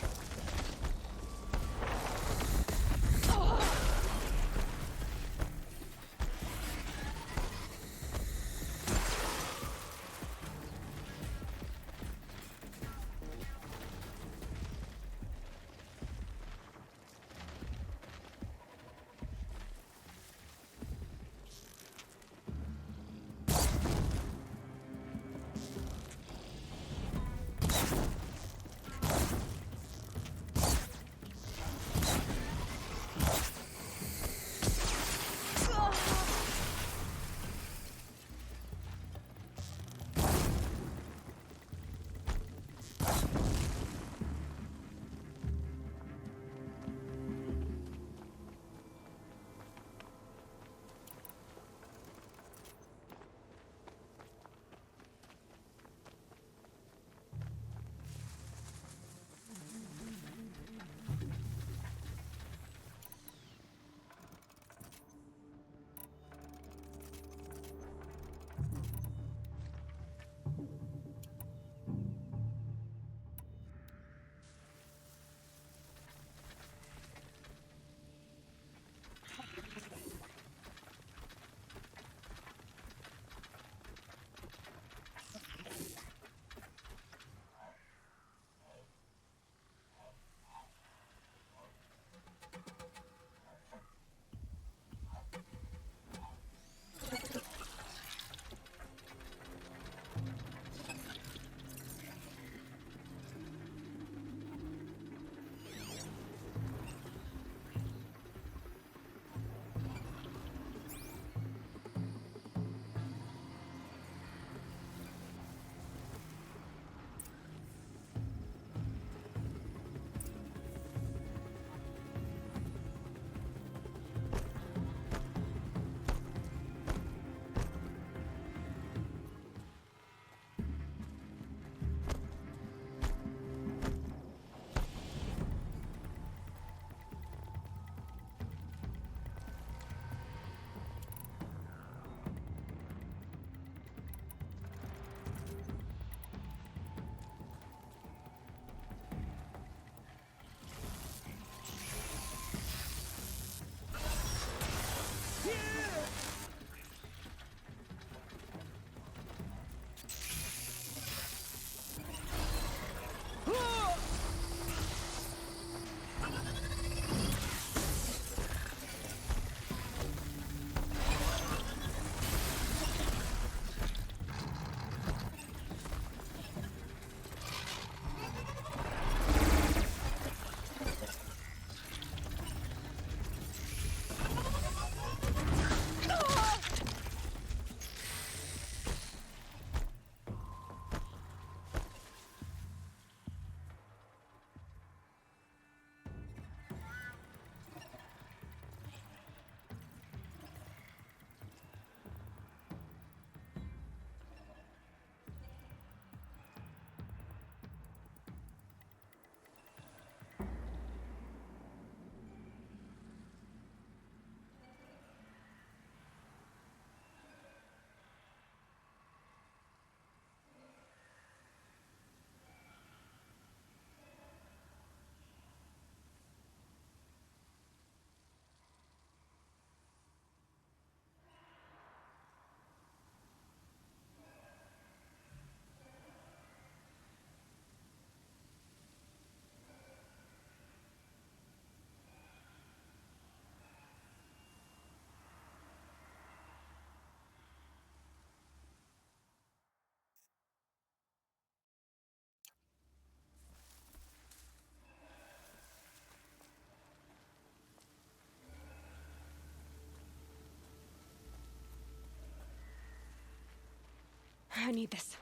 I need this.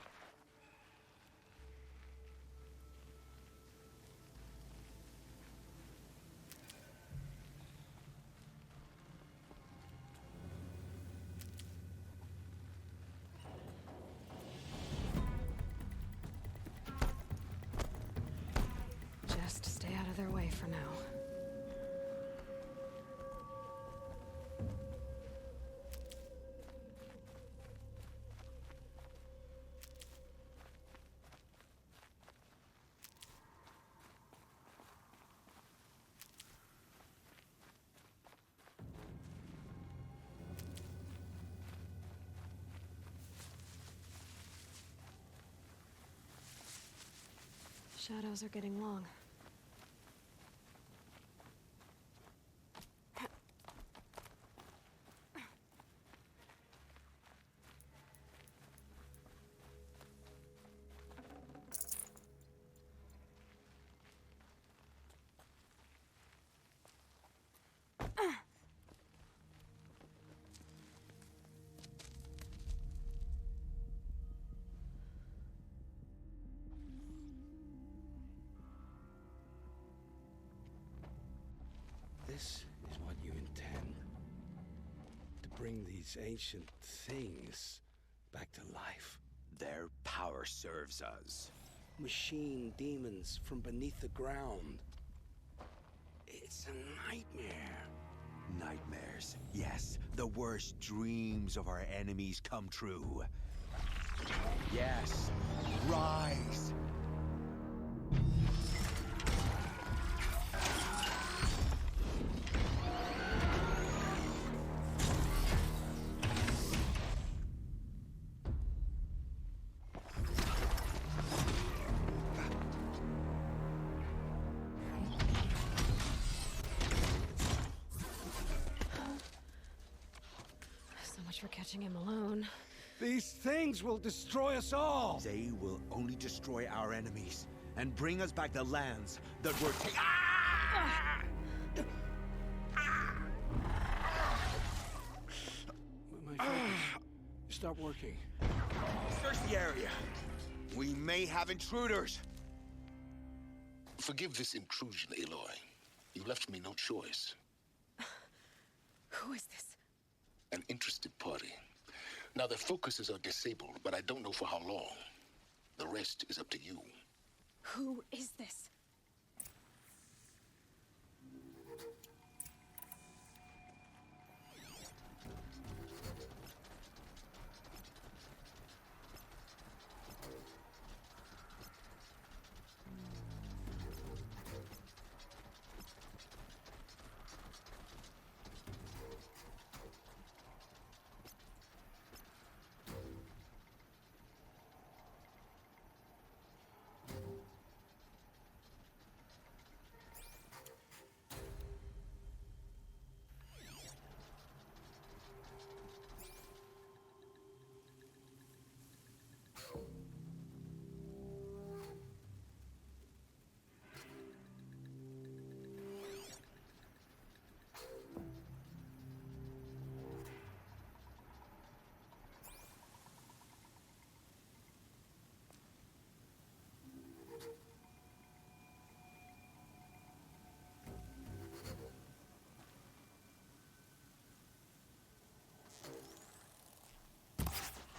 Just stay out of their way for now. Shadows are getting long. This is what you intend. To bring these ancient things back to life. Their power serves us. Machine demons from beneath the ground. It's a nightmare. Nightmares. Yes, the worst dreams of our enemies come true. Yes, rise! So much for catching him alone. These things will destroy us all! They will only destroy our enemies and bring us back the lands that were taken. My focus. Stop working. Search the area. We may have intruders. Forgive this intrusion, Aloy. You left me no choice. Who is this? An interested party. Now, their focuses are disabled, but I don't know for how long. The rest is up to you. Who is this?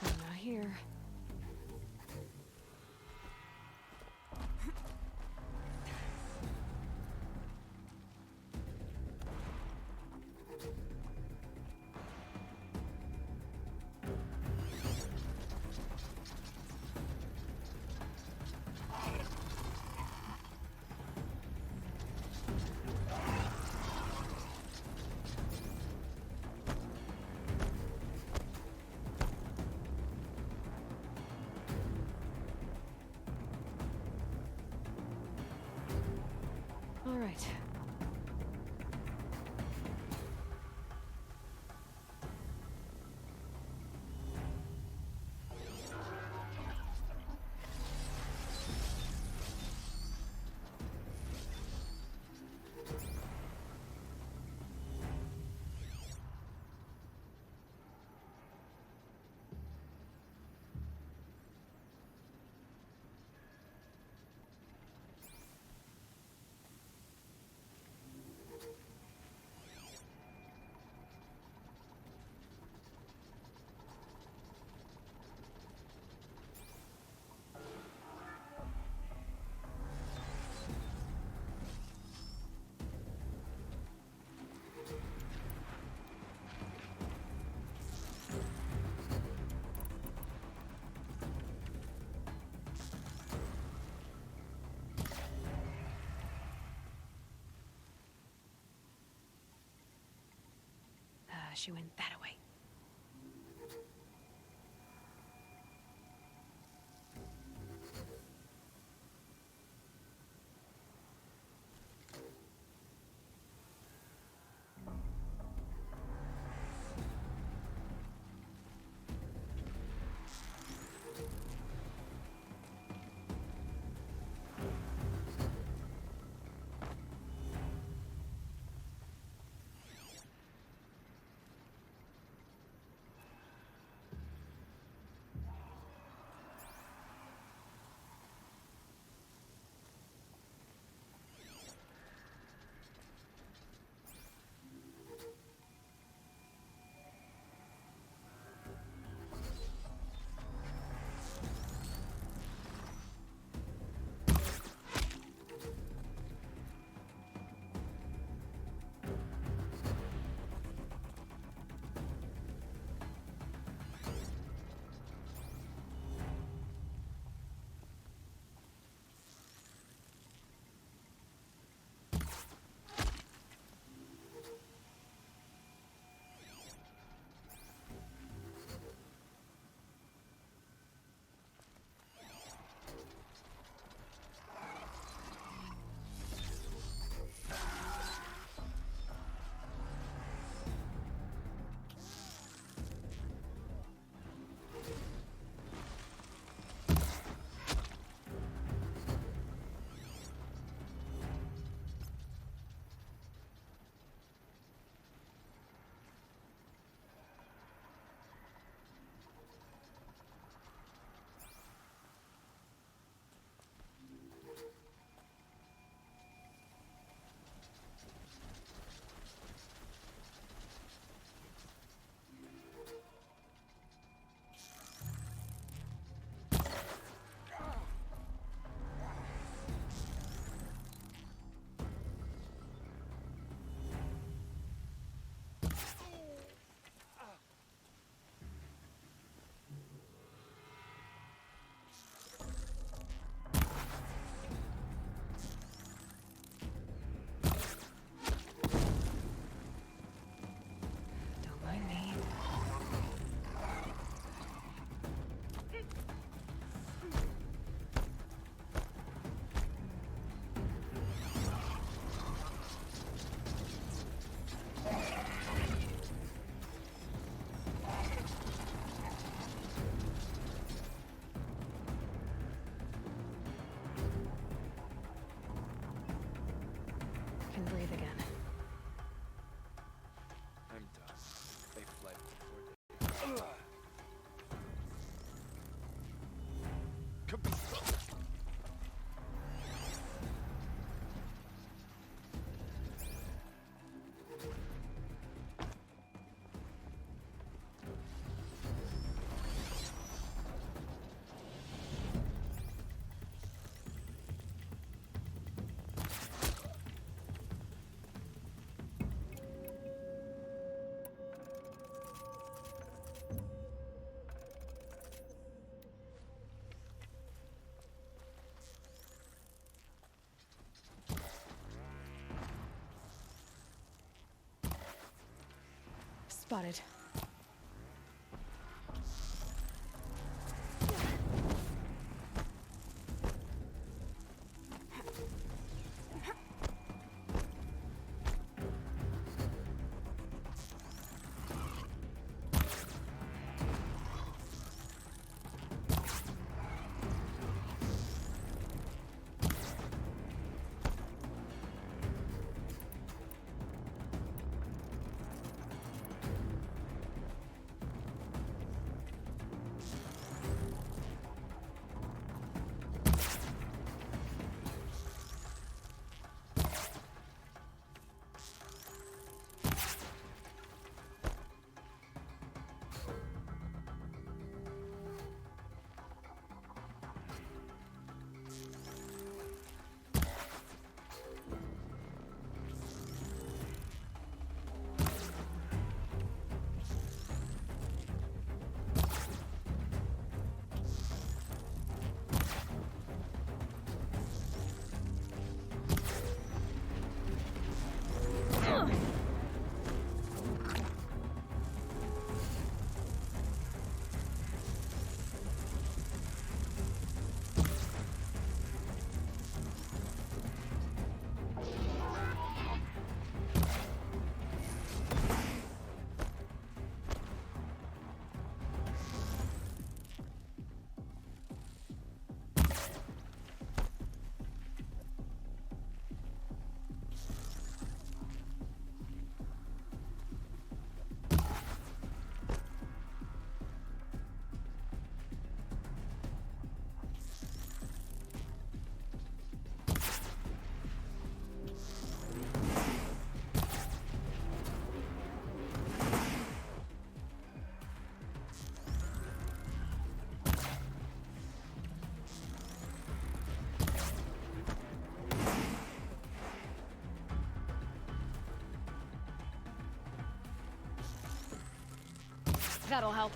Not here. All right. She went that way. Spotted. That'll help.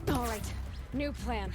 All right, new plan.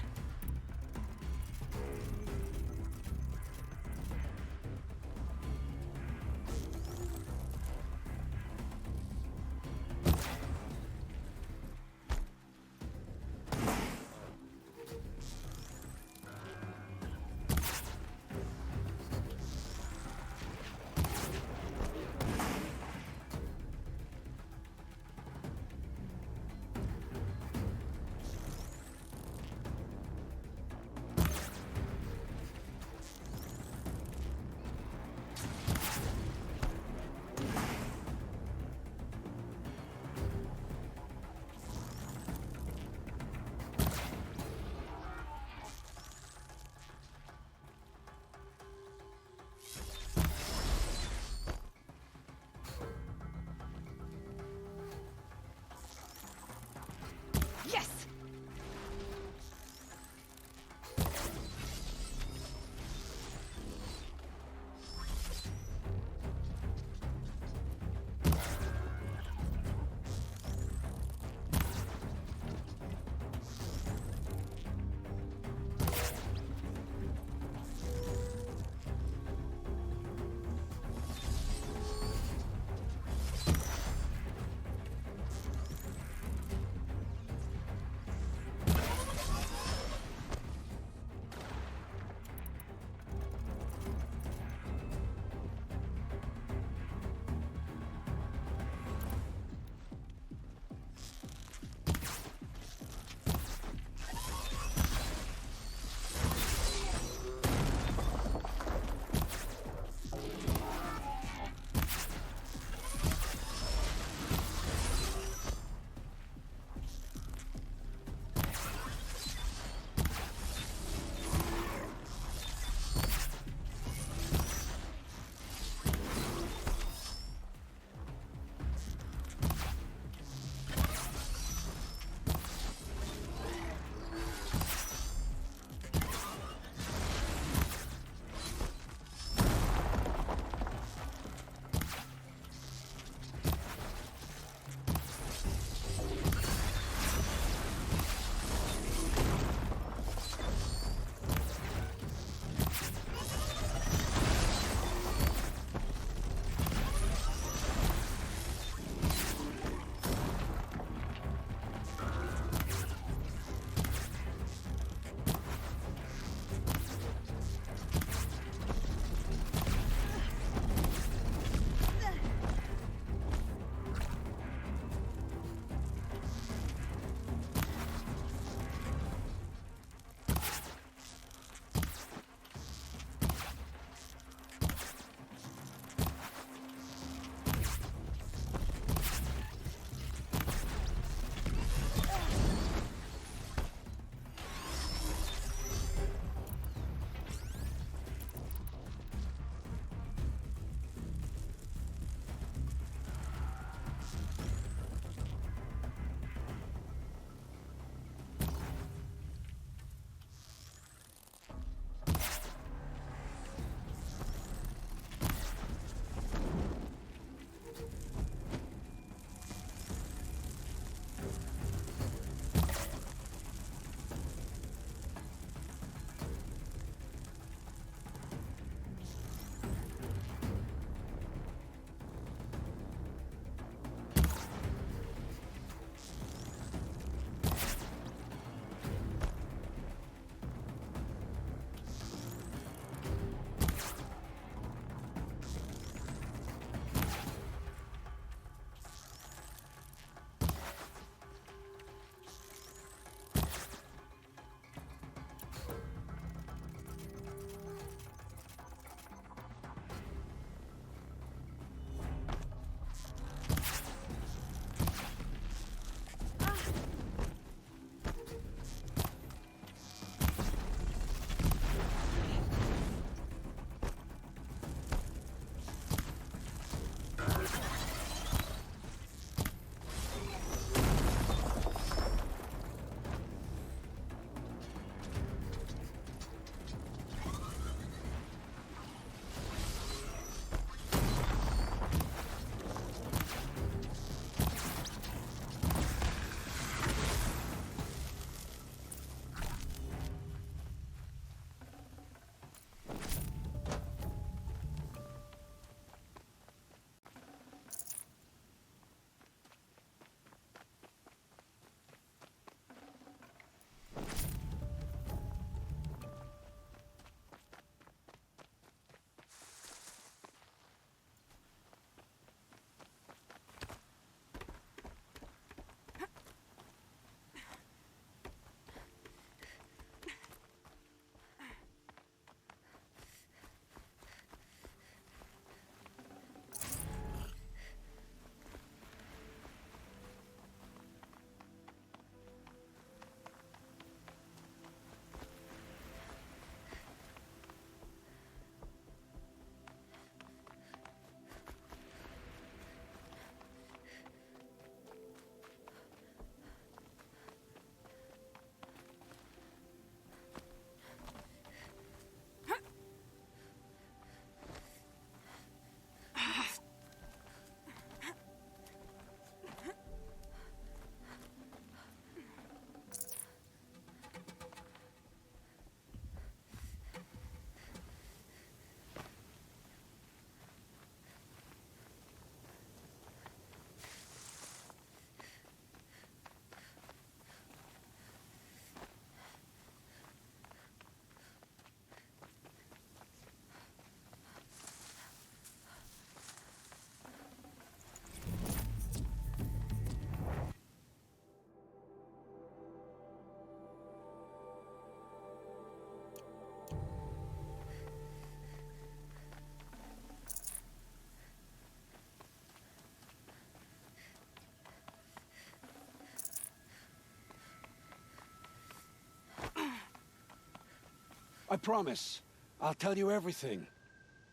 I promise. I'll tell you everything.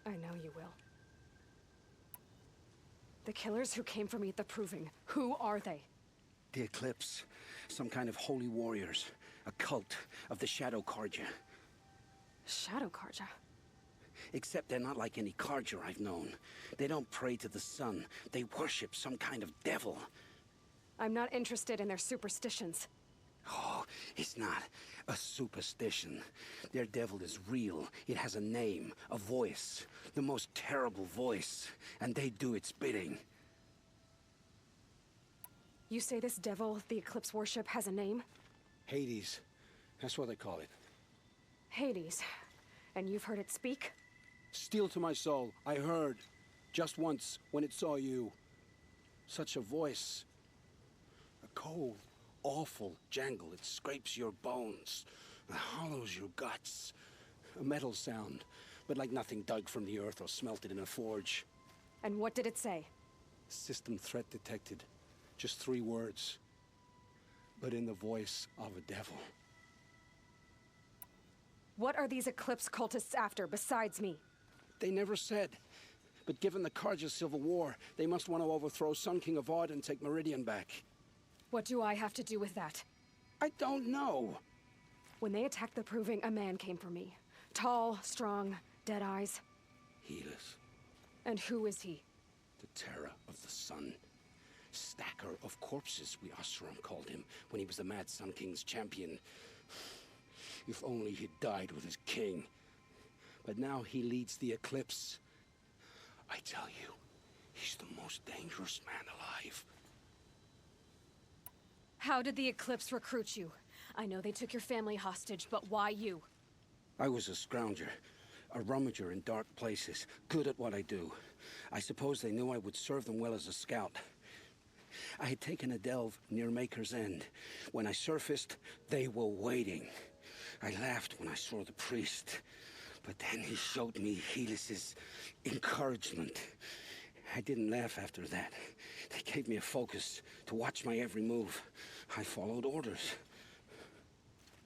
I know you will. The killers who came for me at the Proving, who are they? The Eclipse. Some kind of holy warriors. A cult of the Shadow Carja. Shadow Carja? Except they're not like any Carja I've known. They don't pray to the sun. They worship some kind of devil. I'm not interested in their superstitions. Oh, it's not a superstition. Their devil is real. It has a name, a voice. The most terrible voice. And they do its bidding. You say this devil the Eclipse worship has a name? Hades. That's what they call it. Hades. And you've heard it speak? Steel to my soul. I heard. Just once, when it saw you. Such a voice. A cold, awful jangle. It scrapes your bones. It hollows your guts. A metal sound, but like nothing dug from the earth or smelted in a forge. And what did it say? System threat detected. Just 3 words. But in the voice of a devil. What are these Eclipse cultists after, besides me? They never said. But given the Carja civil war, they must want to overthrow Sun King of Odd and take Meridian back. What do I have to do with that? I don't know. When they attacked the Proving, a man came for me. Tall, strong, dead eyes. Healers. And who is he? The terror of the sun. Stacker of corpses, we Oseram called him, when he was the Mad Sun King's champion. If only he'd died with his king. But now he leads the Eclipse. I tell you, he's the most dangerous man alive. How did the Eclipse recruit you? I know they took your family hostage, but why you? I was a scrounger, a rummager in dark places, good at what I do. I suppose they knew I would serve them well as a scout. I had taken a delve near Maker's End. When I surfaced, they were waiting. I laughed when I saw the priest, but then he showed me Helis's encouragement. I didn't laugh after that. They gave me a focus to watch my every move. I followed orders.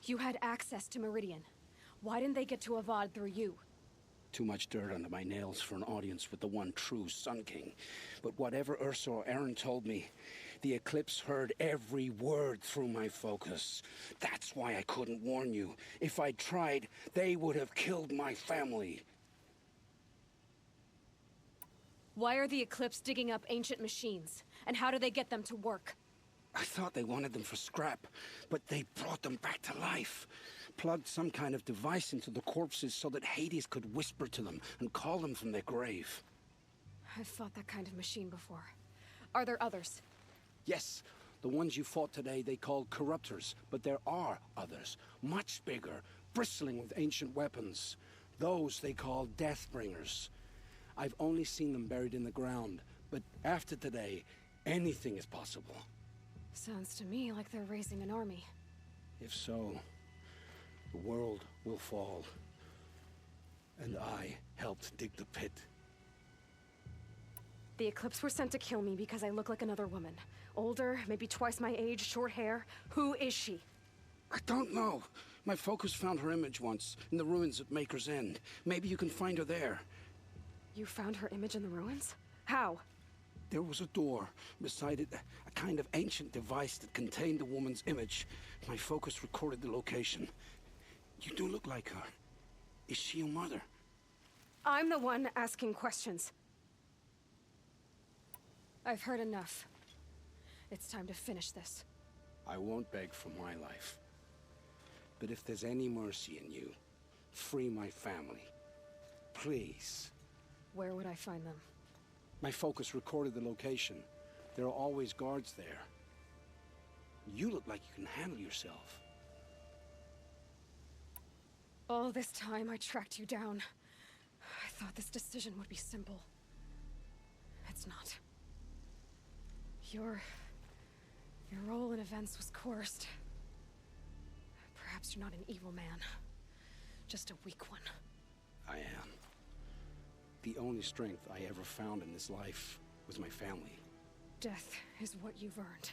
You had access to Meridian. Why didn't they get to Avad through you? Too much dirt under my nails for an audience with the one true Sun King. But whatever Ursa or Aaron told me, the Eclipse heard every word through my focus. That's why I couldn't warn you. If I'd tried, they would have killed my family. Why are the Eclipse digging up ancient machines? And how do they get them to work? I thought they wanted them for scrap, but they brought them back to life. Plugged some kind of device into the corpses so that Hades could whisper to them and call them from their grave. I've fought that kind of machine before. Are there others? Yes, the ones you fought today they called corruptors, but there are others, much bigger, bristling with ancient weapons. Those they call Deathbringers. I've only seen them buried in the ground, but after today, anything is possible. Sounds to me like they're raising an army. If so, the world will fall. And I helped dig the pit. The Eclipse were sent to kill me because I look like another woman. Older, maybe twice my age, short hair. Who is she? I don't know. My focus found her image once, in the ruins at Maker's End. Maybe you can find her there. You found her image in the ruins? How? There was a door. Beside it, a kind of ancient device that contained the woman's image. My focus recorded the location. You do look like her. Is she your mother? I'm the one asking questions. I've heard enough. It's time to finish this. I won't beg for my life. But if there's any mercy in you, free my family. Please. Where would I find them? My focus recorded the location. There are always guards there. You look like you can handle yourself. All this time I tracked you down. I thought this decision would be simple. It's not. Your role in events was coerced. Perhaps you're not an evil man. Just a weak one. I am. The only strength I ever found in this life was my family. Death is what you've earned.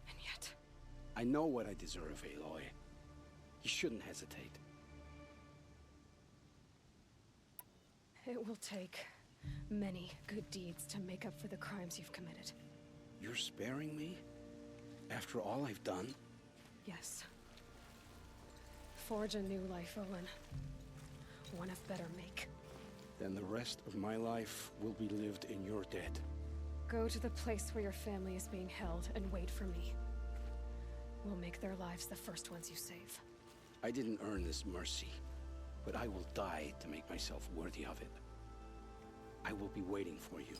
And yet... I know what I deserve, Aloy. You shouldn't hesitate. It will take many good deeds to make up for the crimes you've committed. You're sparing me? After all I've done? Yes. Forge a new life, Olin. One of better make. Then the rest of my life will be lived in your debt. Go to the place where your family is being held and wait for me. We'll make their lives the first ones you save. I didn't earn this mercy, but I will die to make myself worthy of it. I will be waiting for you.